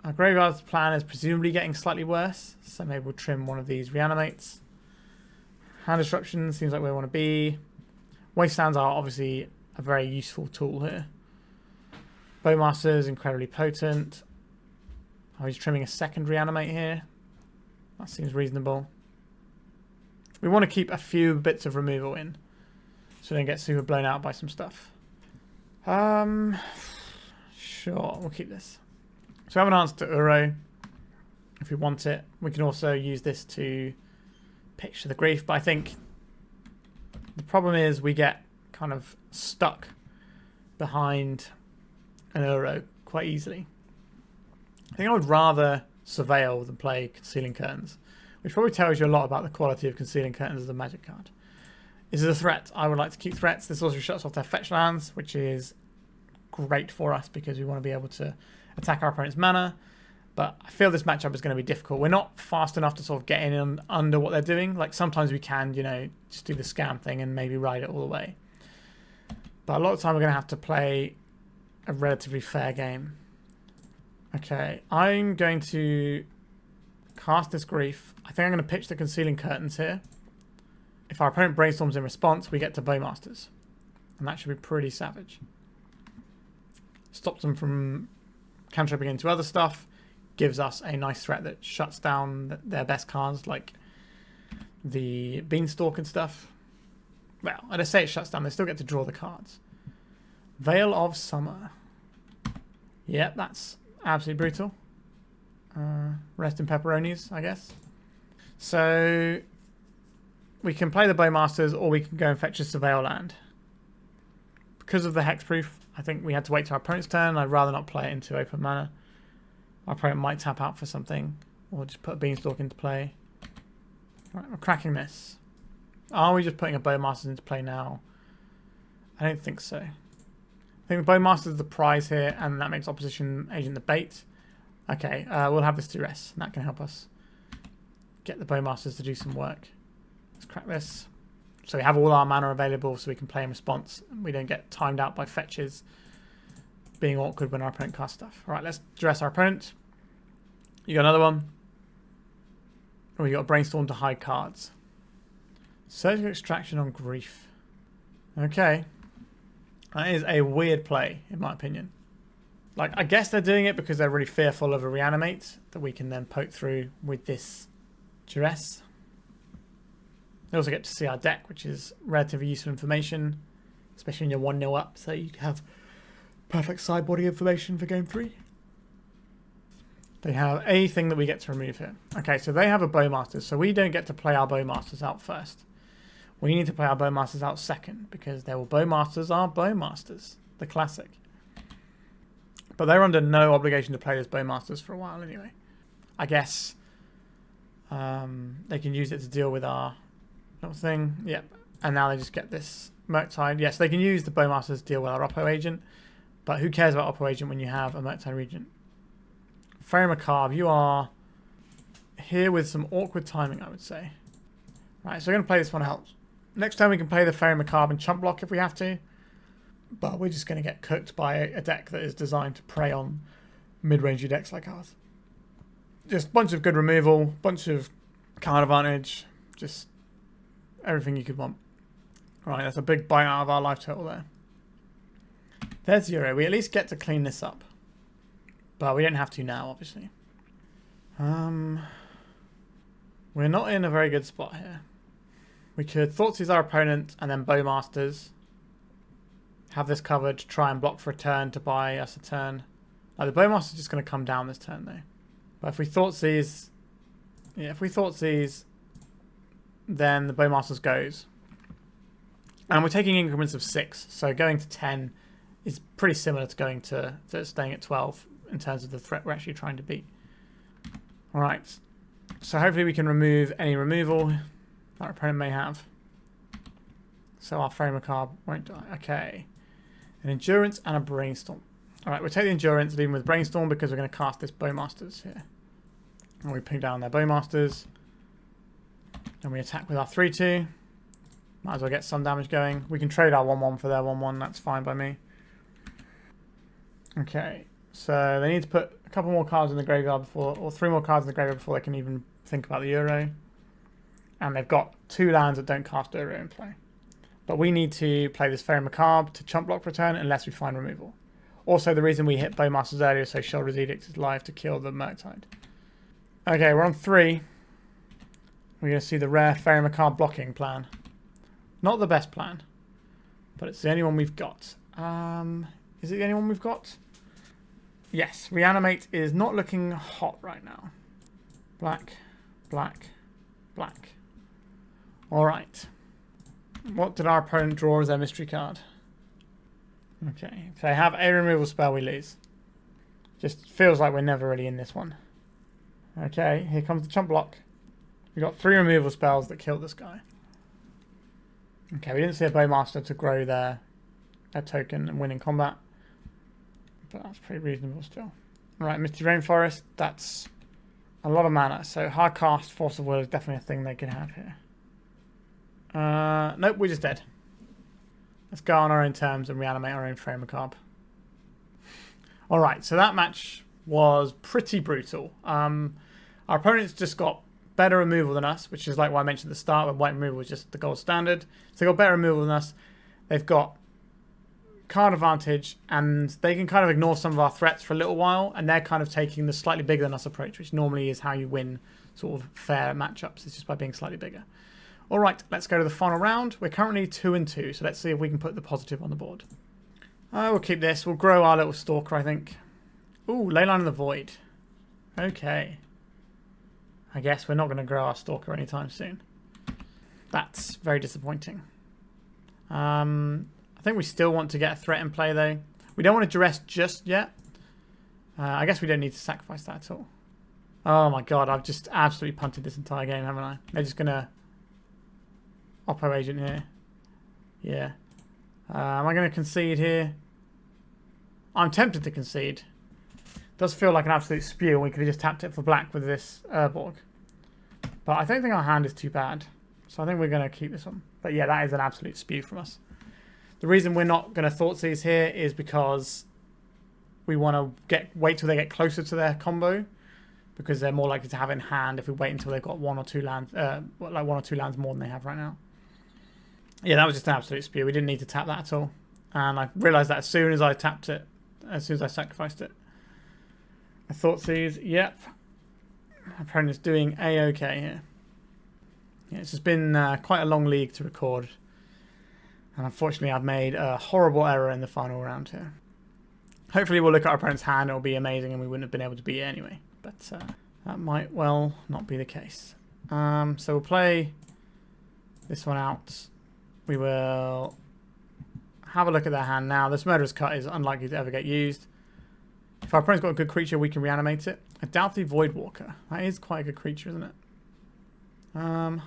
Our Graveyard's plan is presumably getting slightly worse. So maybe we'll trim one of these Reanimates. Hand Disruption seems like where we want to be. Wastelands are obviously a very useful tool here. Bowmasters, incredibly potent. Oh, he's trimming a second Reanimate here. That seems reasonable. We want to keep a few bits of removal in, so we don't get super blown out by some stuff. Sure, we'll keep this. So we have an answer to Uro, if we want it. We can also use this to Picture the Grief, but I think the problem is we get kind of stuck behind an Uro quite easily. I think I would rather Surveil than play Concealing Curtains, which probably tells you a lot about the quality of Concealing Curtains as a magic card. This is a threat. I would like to keep threats. This also shuts off their fetch lands, which is great for us because we want to be able to attack our opponent's mana. But I feel this matchup is going to be difficult. We're not fast enough to sort of get in and under what they're doing. Like sometimes we can, you know, just do the scam thing and maybe ride it all the way. But a lot of the time we're going to have to play a relatively fair game. Okay, I'm going to cast this Grief. I think I'm going to pitch the Concealing Curtains here. If our opponent brainstorms in response, we get to Bowmasters. And that should be pretty savage. Stops them from cantripping into other stuff. Gives us a nice threat that shuts down their best cards, like the Beanstalk and stuff. Well, I just say it shuts down. They still get to draw the cards. Veil of Summer. Yep, that's absolutely brutal. Rest in pepperonis, I guess. So we can play the Bowmasters or we can go and fetch a Surveil land. Because of the hexproof, I think we had to wait till our opponent's turn. I'd rather not play it into open mana. Our opponent might tap out for something or just put a Beanstalk into play. Right, we're cracking this. Are we just putting a Bowmasters into play now? I don't think so. I think the Bowmasters is the prize here, and that makes opposition agent the bait. Okay, we'll have this Duress, and that can help us get the Bowmasters to do some work. Let's crack this. So we have all our mana available, so we can play in response. We don't get timed out by fetches being awkward when our opponent casts stuff. All right, let's Duress our opponent. You got another one. Oh, you got a Brainstorm to hide cards. Surgical Extraction on Grief. Okay. That is a weird play, in my opinion. Like, I guess they're doing it because they're really fearful of a Reanimate that we can then poke through with this Duress. We also get to see our deck, which is relatively useful information, especially when you're 1-0 up, so you have perfect sideboarding information for game 3. They have a thing that we get to remove here. Okay, so they have a Bowmasters, so we don't get to play our Bowmasters out first. We need to play our Bowmasters out second, because their Bowmasters are Bowmasters, the classic. But they're under no obligation to play this Bowmasters for a while anyway. I guess they can use it to deal with our little thing. Yep. And now they just get this Murktide. Yes, they can use the Bowmasters to deal with our Oppo agent, but who cares about Oppo agent when you have a Murktide regent? Faerie Macabre, you are here with some awkward timing, I would say. Right, so we're going to play this one out. Next time we can play the Faerie Macabre and chump block if we have to. But we're just going to get cooked by a deck that is designed to prey on mid-rangey decks like ours. Just a bunch of good removal, bunch of card advantage, just everything you could want. Right, that's a big bite out of our life total there. There's 0. We at least get to clean this up. But we don't have to now, obviously. We're not in a very good spot here. We could Thoughtseize our opponent and then Bowmasters. Have this covered to try and block for a turn to buy us a turn. The Bowmaster's just going to come down this turn though. But if we Thoughtseize, then the Bowmasters goes. And we're taking increments of 6, so going to 10 is pretty similar to going to staying at 12 in terms of the threat we're actually trying to beat. Alright, so hopefully we can remove any removal that our opponent may have. So our Faerie Macabre won't die. Okay. An Endurance and a Brainstorm. Alright, we'll take the Endurance, leaving with Brainstorm because we're going to cast this Bowmasters here. And we ping down their Bowmasters. And we attack with our 3-2. Might as well get some damage going. We can trade our 1-1 for their 1-1. That's fine by me. Okay. So they need to put a couple more cards in the graveyard before, or 3 more cards in the graveyard before they can even think about the Euro. And they've got 2 lands that don't cast Euro in play. But we need to play this Faerie Macabre to chump block for a turn unless we find removal. Also, the reason we hit Bowmasters earlier so Sheoldred's Edict is live to kill the Murktide. Okay, we're on 3. We're going to see the rare Faerie Macabre blocking plan. Not the best plan, but it's the only one we've got. Is it the only one we've got? Yes, Reanimate is not looking hot right now. Black, black, black. Alright. What did our opponent draw as their mystery card? Okay, if they have a removal spell, we lose. Just feels like we're never really in this one. Okay, here comes the chump block. We've got 3 removal spells that kill this guy. Okay, we didn't see a Bowmaster to grow their token and win in combat. But that's pretty reasonable still. Alright, Misty Rainforest, that's a lot of mana. So hard cast, Force of Will is definitely a thing they can have here. Nope, we're just dead. Let's go on our own terms and reanimate our own Faerie Macabre. Alright, so that match was pretty brutal. Our opponents just got better removal than us, which is like what I mentioned at the start, when white removal was just the gold standard. So they got better removal than us. They've got card advantage, and they can kind of ignore some of our threats for a little while, and they're kind of taking the slightly bigger than us approach, which normally is how you win sort of fair matchups. It's just by being slightly bigger. Alright, let's go to the final round. We're currently 2-2, so let's see if we can put the positive on the board. We'll keep this. We'll grow our little Stalker, I think. Ooh, Leyline of the Void. Okay. I guess we're not going to grow our Stalker anytime soon. That's very disappointing. I think we still want to get a threat in play, though. We don't want to Duress just yet. I guess we don't need to sacrifice that at all. Oh my god, I've just absolutely punted this entire game, haven't I? They're just going to Oppo Agent here. Yeah. Am I going to concede here? I'm tempted to concede. Does feel like an absolute spew. We could have just tapped it for black with this Urborg. But I don't think our hand is too bad. So I think we're going to keep this one. But yeah, that is an absolute spew from us. The reason we're not going to Thoughtseize here is because we want to wait till they get closer to their combo, because they're more likely to have in hand if we wait until they've got 1 or 2 lands, like 1 or 2 lands more than they have right now. Yeah, that was just an absolute spew. We didn't need to tap that at all. And I realised that as soon as I tapped it, as soon as I sacrificed it. I Thoughtseize, yep. My opponent's doing A-okay here. Yeah, it's just been quite a long league to record. And unfortunately, I've made a horrible error in the final round here. Hopefully, we'll look at our opponent's hand. It'll be amazing, and we wouldn't have been able to beat it anyway. But that might well not be the case. So we'll play this one out. We will have a look at their hand now. This Murderous Cut is unlikely to ever get used. If our opponent's got a good creature, we can reanimate it. A Dauthi Voidwalker. That is quite a good creature, isn't it? I'll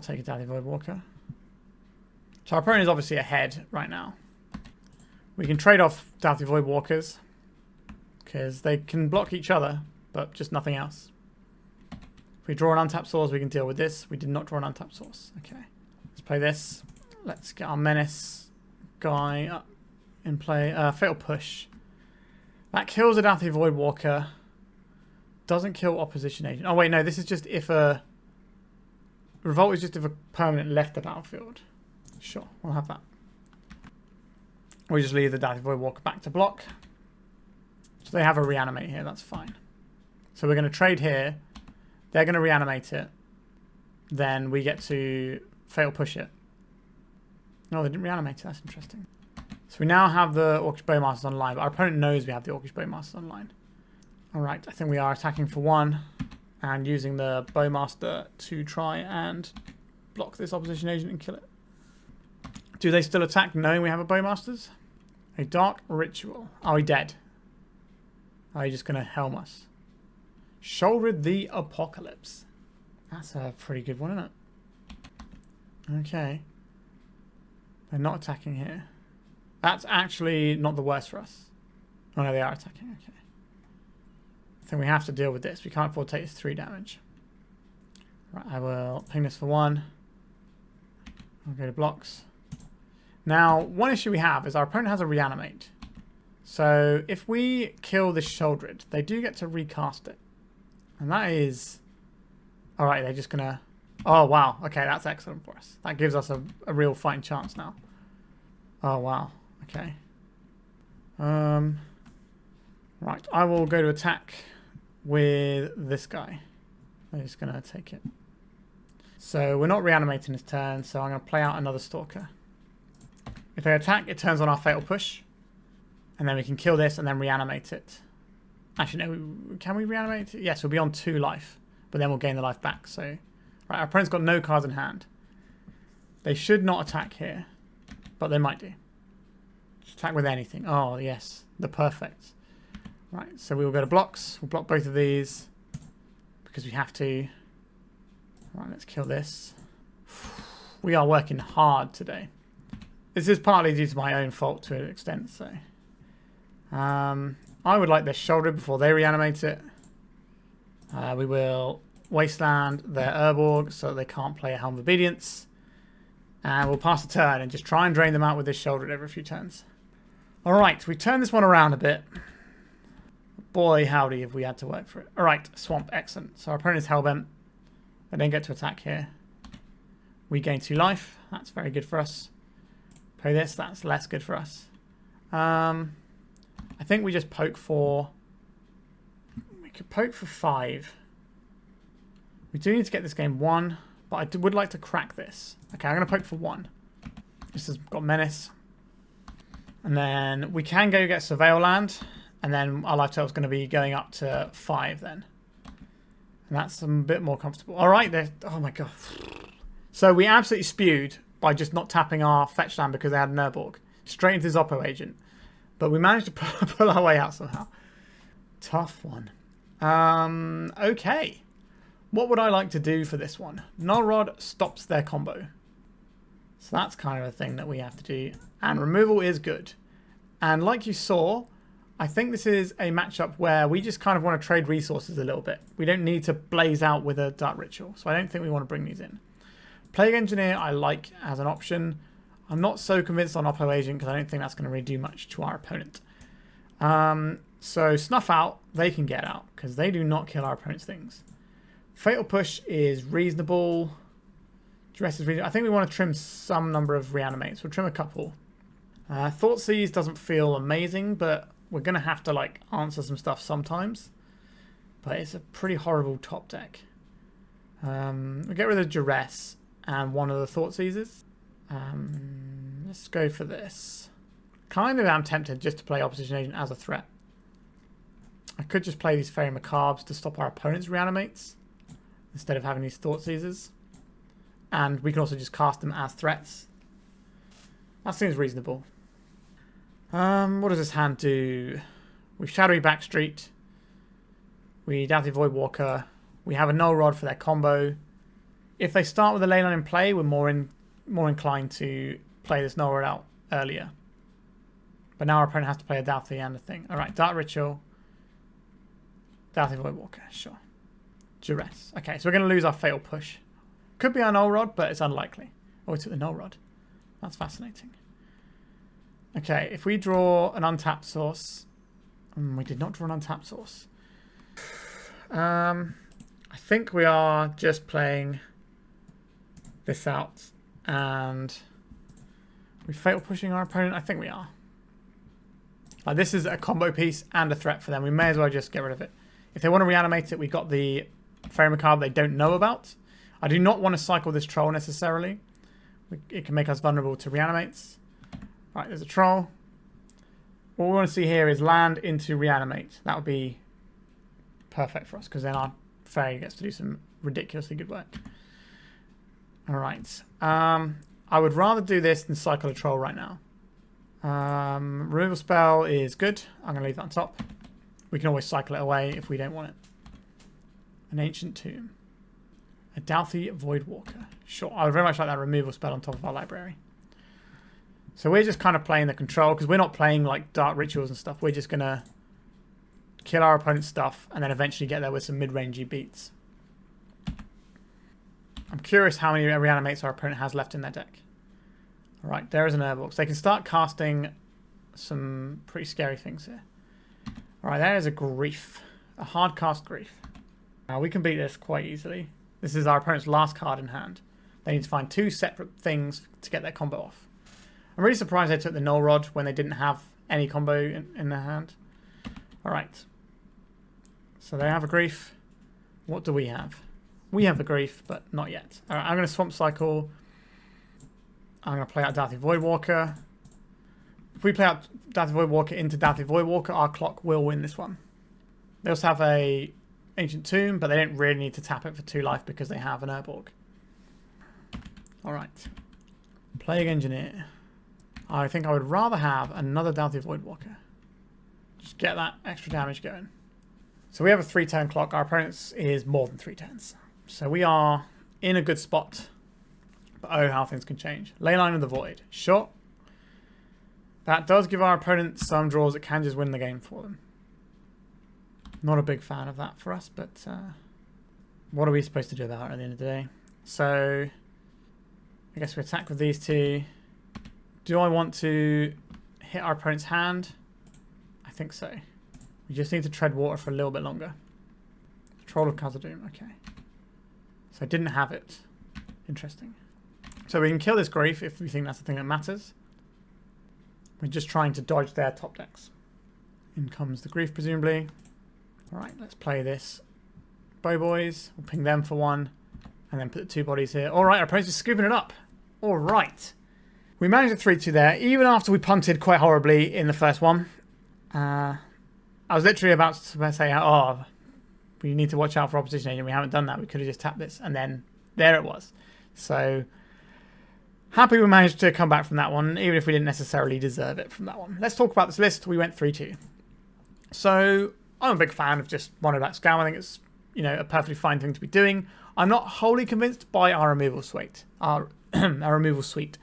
take a Dauthi Voidwalker. So our opponent is obviously ahead right now. We can trade off Dauthi Voidwalkers because they can block each other, but just nothing else. If we draw an untapped source, we can deal with this. We did not draw an untapped source. Okay. Let's play this. Let's get our Menace guy up in play. Fatal Push. That kills a Dauthi Voidwalker. Doesn't kill opposition agent. Oh wait, no, this is just if a... Revolt is just if a permanent left the battlefield. Sure, we'll have that. We just leave the Dauthi Voidwalker back to block. So they have a Reanimate here, that's fine. So we're going to trade here. They're going to Reanimate it. Then we get to Fatal Push it. No, they didn't Reanimate it, that's interesting. So we now have the Orcish Bowmasters online, but our opponent knows we have the Orcish Bowmasters online. Alright, I think we are attacking for 1 and using the Bowmaster to try and block this opposition agent and kill it. Do they still attack knowing we have a Bowmasters? A Dark Ritual. Are we dead? Are you just going to helm us? Sheoldred the Apocalypse. That's a pretty good one, isn't it? Okay. They're not attacking here. That's actually not the worst for us. Oh no, they are attacking. Okay. I think we have to deal with this. We can't afford to take this 3 damage. Right, I will ping this for 1. I'll go to blocks. Now, one issue we have is our opponent has a Reanimate. So if we kill this Sheoldred, they do get to recast it. And that is... Alright, they're just going to... Oh, wow. Okay, that's excellent for us. That gives us a real fighting chance now. Oh, wow. Okay. Right, I will go to attack with this guy. I'm just going to take it. So we're not reanimating this turn, so I'm going to play out another Stalker. If they attack, it turns on our Fatal Push. And then we can kill this and then reanimate it. Actually, no, can we reanimate it? Yes, we'll be on 2 life. But then we'll gain the life back. So, right, our opponent's got no cards in hand. They should not attack here. But they might do. Just attack with anything. Oh, yes. The perfect. Right, so we will go to blocks. We'll block both of these. Because we have to. Right, let's kill this. We are working hard today. This is partly due to my own fault to an extent, so... I would like this Sheoldred before they reanimate it. We will Wasteland their Urborg so that they can't play a Helm of Obedience. And we'll pass the turn and just try and drain them out with this Sheoldred every few turns. Alright, we turn this one around a bit. Boy, howdy, have we had to work for it. Alright, Swamp, excellent. So our opponent is Hellbent. They don't get to attack here. We gain 2 life. That's very good for us. Play this, that's less good for us. I think we just poke for... We could poke for 5. We do need to get this game 1, but I would like to crack this. Okay, I'm going to poke for 1. This has got Menace. And then we can go get Surveil Land, and then our lifesteal is going to be going up to 5 then. And that's a bit more comfortable. Alright, oh my god. So we absolutely spewed by just not tapping our fetch land because they had an Urborg. Straight into his Oppo agent. But we managed to pull our way out somehow. Tough one. Okay. What would I like to do for this one? Null Rod stops their combo. So that's kind of a thing that we have to do. And removal is good. And like you saw, I think this is a matchup where we just kind of want to trade resources a little bit. We don't need to blaze out with a Dark Ritual. So I don't think we want to bring these in. Plague Engineer I like as an option. I'm not so convinced on Oppo Agent because I don't think that's going to really do much to our opponent. So Snuff Out, they can get out because they do not kill our opponent's things. Fatal Push is reasonable. Duress is reasonable. I think we want to trim some number of Reanimates. We'll trim a couple. Thoughtseize doesn't feel amazing, but we're going to have to like answer some stuff sometimes. But it's a pretty horrible top deck. We'll get rid of Duress and one of the Thoughtseizes. Let's go for this. Kind of am tempted just to play Opposition Agent as a threat. I could just play these Faerie Macabres to stop our opponent's Reanimates instead of having these Thoughtseizes. And we can also just cast them as threats. That seems reasonable. What does this hand do? We've Shadowy Backstreet. We Dauthi Voidwalker. We have a Null Rod for their combo. If they start with a ley line in play, we're more inclined to play this Null Rod out earlier. But now our opponent has to play a Dauthi and a thing. Alright, Dark Ritual. Dauthi Voidwalker, sure. Duress. Okay, so we're going to lose our Fatal Push. Could be our Null Rod, but it's unlikely. Oh, we took the Null Rod. That's fascinating. Okay, if we draw an untapped source... we did not draw an untapped source. I think we are just playing this out. And we Fatal Pushing our opponent? I think we are. Like, this is a combo piece and a threat for them. We may as well just get rid of it. If they want to reanimate it, we've got the Faerie Macabre they don't know about. I do not want to cycle this troll necessarily. It can make us vulnerable to reanimates. Right, there's a troll. What we want to see here is land into reanimate. That would be perfect for us because then our fairy gets to do some ridiculously good work. Alright. I would rather do this than cycle a troll right now. Removal spell is good. I'm going to leave that on top. We can always cycle it away if we don't want it. An Ancient Tomb. A Dauthi Voidwalker. Sure, I would very much like that removal spell on top of our library. So we're just kind of playing the control because we're not playing like Dark Rituals and stuff. We're just going to kill our opponent's stuff and then eventually get there with some mid-rangey beats. I'm curious how many reanimates our opponent has left in their deck. Alright, there is an Urborg. So they can start casting some pretty scary things here. Alright, there is a Grief. A hard cast Grief. Now we can beat this quite easily. This is our opponent's last card in hand. They need to find two separate things to get their combo off. I'm really surprised they took the Null Rod when they didn't have any combo in their hand. Alright. So they have a Grief. What do we have? We have a Grief, but not yet. Alright, I'm going to Swamp Cycle. I'm going to play out Dauthi Voidwalker. If we play out Dauthi Voidwalker into Dauthi Voidwalker, our clock will win this one. They also have a Ancient Tomb, but they don't really need to tap it for 2 life because they have an Urborg. Alright. Plague Engineer. I think I would rather have another Dauthi Voidwalker. Just get that extra damage going. So we have a 3-turn clock. Our opponent's is more than 3 turns. So we are in a good spot. But oh, how things can change. Leyline of the Void. Sure. That does give our opponent some draws that can just win the game for them. Not a big fan of that for us, but what are we supposed to do about it at the end of the day? So I guess we attack with these two. Do I want to hit our opponent's hand? I think so. We just need to tread water for a little bit longer. Troll of Khazad-dum, okay. So I didn't have it. Interesting. So we can kill this Grief if we think that's the thing that matters. We're just trying to dodge their top decks. In comes the Grief, presumably. Alright, let's play this. Bow Boys. We'll ping them for 1. And then put the 2 bodies here. Alright, our opponent's just scooping it up. Alright. We managed a 3-2 there, even after we punted quite horribly in the first one. I was literally about to say, oh, we need to watch out for Opposition Agent. We haven't done that. We could have just tapped this. And then there it was. So happy we managed to come back from that one, even if we didn't necessarily deserve it from that one. Let's talk about this list. We went 3-2. So I'm a big fan of just monoblack scam. I think it's, you know, a perfectly fine thing to be doing. I'm not wholly convinced by our removal suite. Our removal suite.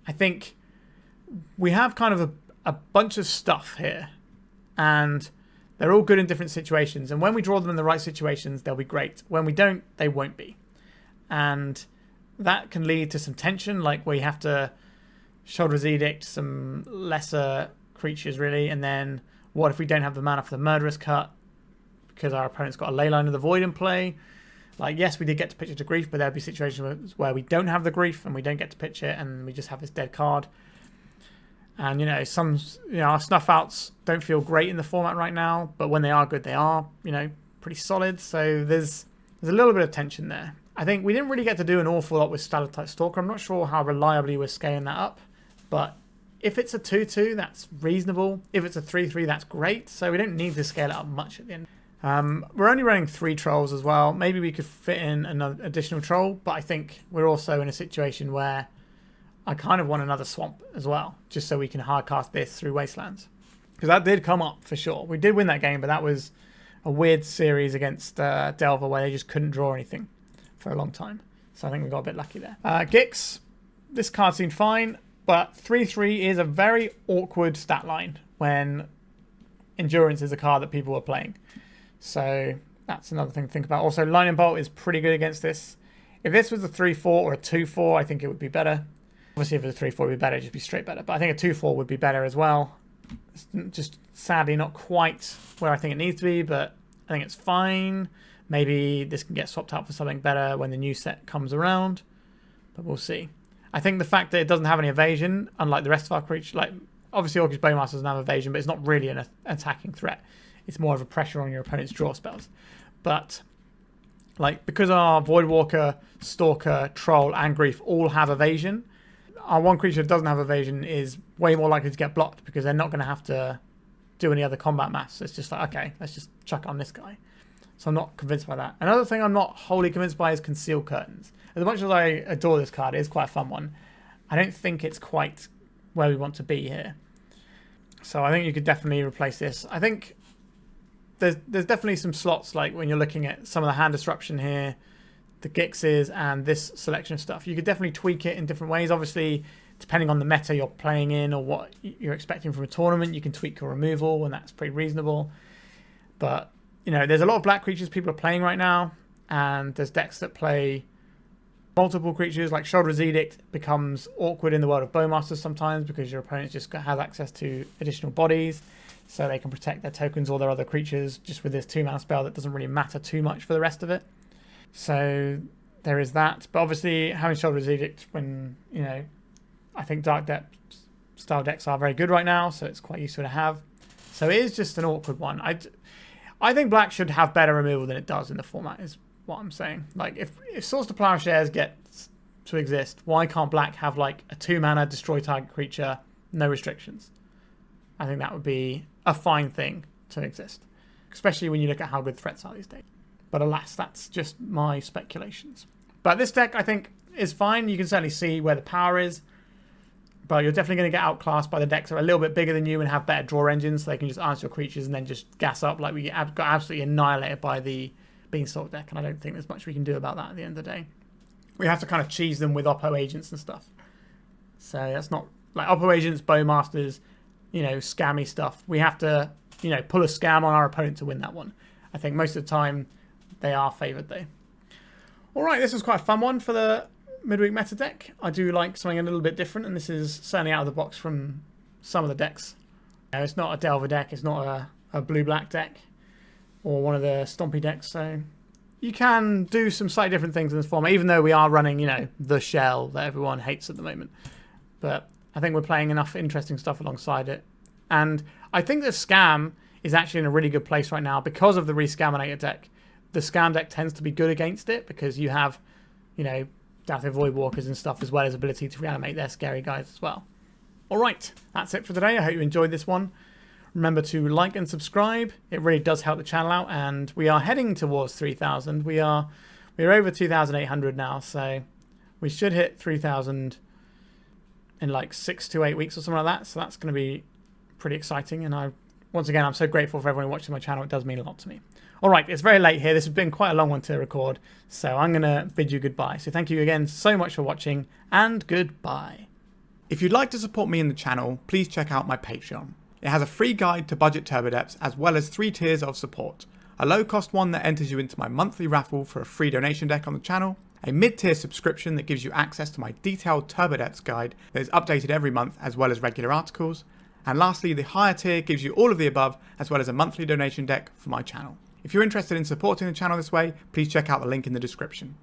I think we have kind of a bunch of stuff here, and they're all good in different situations. And when we draw them in the right situations, they'll be great. When we don't, they won't be. And that can lead to some tension, like where you have to Sheoldred's Edict some lesser creatures, really. And then what if we don't have the mana for the Murderous Cut because our opponent's got a Leyline of the Void in play? Like, yes, we did get to pitch it to Grief, but there'll be situations where we don't have the Grief and we don't get to pitch it and we just have this dead card. And, you know, our Snuff Outs don't feel great in the format right now, but when they are good, they are, you know, pretty solid. So there's a little bit of tension there. I think we didn't really get to do an awful lot with Stalactite Stalker. I'm not sure how reliably we're scaling that up, but if it's a 2-2, that's reasonable. If it's a 3-3, that's great. So we don't need to scale it up much at the end. We're only running 3 trolls as well. Maybe we could fit in another additional troll, but I think we're also in a situation where I kind of want another swamp as well, just so we can hard cast this through Wastelands. Because that did come up for sure. We did win that game, but that was a weird series against Delver where they just couldn't draw anything for a long time. So I think we got a bit lucky there. Gix, this card seemed fine, but 3-3 is a very awkward stat line when Endurance is a card that people are playing. So that's another thing to think about. Also, Lightning Bolt is pretty good against this. If this was a 3-4 or a 2-4, I think it would be better. Obviously, if it was a 3-4, it would be better. It'd just be straight better. But I think a 2-4 would be better as well. It's just sadly not quite where I think it needs to be, but I think it's fine. Maybe this can get swapped out for something better when the new set comes around. But we'll see. I think the fact that it doesn't have any evasion, unlike the rest of our creatures, like obviously Orcish Bowmasters doesn't have evasion, but it's not really an attacking threat. It's more of a pressure on your opponent's draw spells. But like because our Voidwalker, Stalker, Troll, and Grief all have evasion, our one creature that doesn't have evasion is way more likely to get blocked because they're not going to have to do any other combat mass. It's just like, okay, let's just chuck on this guy. So I'm not convinced by that. Another thing I'm not wholly convinced by is Conceal Curtains. As much as I adore this card, it is quite a fun one. I don't think it's quite where we want to be here. So I think you could definitely replace this. I think there's definitely some slots, like when you're looking at some of the hand disruption here, the Gixes, and this selection of stuff. You could definitely tweak it in different ways. Obviously, depending on the meta you're playing in or what you're expecting from a tournament, you can tweak your removal, and that's pretty reasonable. But, you know, there's a lot of black creatures people are playing right now, and there's decks that play multiple creatures, like Sheoldred's Edict becomes awkward in the world of Bowmasters sometimes because your opponent just has access to additional bodies, so they can protect their tokens or their other creatures just with this 2-mana spell that doesn't really matter too much for the rest of it. So there is that. But obviously having Sheoldred's Edict when, you know, I think Dark Depth style decks are very good right now, so it's quite useful to have. So it is just an awkward one. I think black should have better removal than it does in the format is what I'm saying. Like if Source to Plowshares gets to exist, why can't black have like a 2-mana destroy target creature, no restrictions? I think that would be a fine thing to exist, especially when you look at how good threats are these days. But alas, that's just my speculations. But this deck, I think, is fine. You can certainly see where the power is, but you're definitely going to get outclassed by the decks that are a little bit bigger than you and have better draw engines, so they can just answer your creatures and then just gas up. Like we got absolutely annihilated by the Beanstalk deck, and I don't think there's much we can do about that at the end of the day. We have to kind of cheese them with Oppo agents and stuff. So that's not like Oppo agents, Bowmasters, you know, scammy stuff. We have to, you know, pull a scam on our opponent to win that one. I think most of the time they are favoured though. All right, this was quite a fun one for the midweek meta deck. I do like something a little bit different, and this is certainly out of the box from some of the decks. You know, it's not a Delver deck, it's not a blue-black deck or one of the Stompy decks, so you can do some slightly different things in this format, even though we are running, you know, the shell that everyone hates at the moment. But I think we're playing enough interesting stuff alongside it. And I think the Scam is actually in a really good place right now because of the Rescaminator deck. The Scam deck tends to be good against it because you have, you know, Dauthi Voidwalkers and stuff, as well as ability to reanimate their scary guys as well. All right, that's it for today. I hope you enjoyed this one. Remember to like and subscribe. It really does help the channel out, and we are heading towards 3,000. We're over 2,800 now, so We should hit 3,000 in like 6 to 8 weeks or something like that. So that's going to be pretty exciting. And once again, I'm so grateful for everyone watching my channel. It does mean a lot to me. All right, it's very late here. This has been quite a long one to record. So I'm going to bid you goodbye. So thank you again so much for watching, and goodbye. If you'd like to support me in the channel, please check out my Patreon. It has a free guide to budget turbodepths as well as 3 tiers of support. A low cost one that enters you into my monthly raffle for a free donation deck on the channel, a mid-tier subscription that gives you access to my detailed turbodepths guide that is updated every month as well as regular articles, and lastly the higher tier gives you all of the above as well as a monthly donation deck for my channel. If you're interested in supporting the channel this way, please check out the link in the description.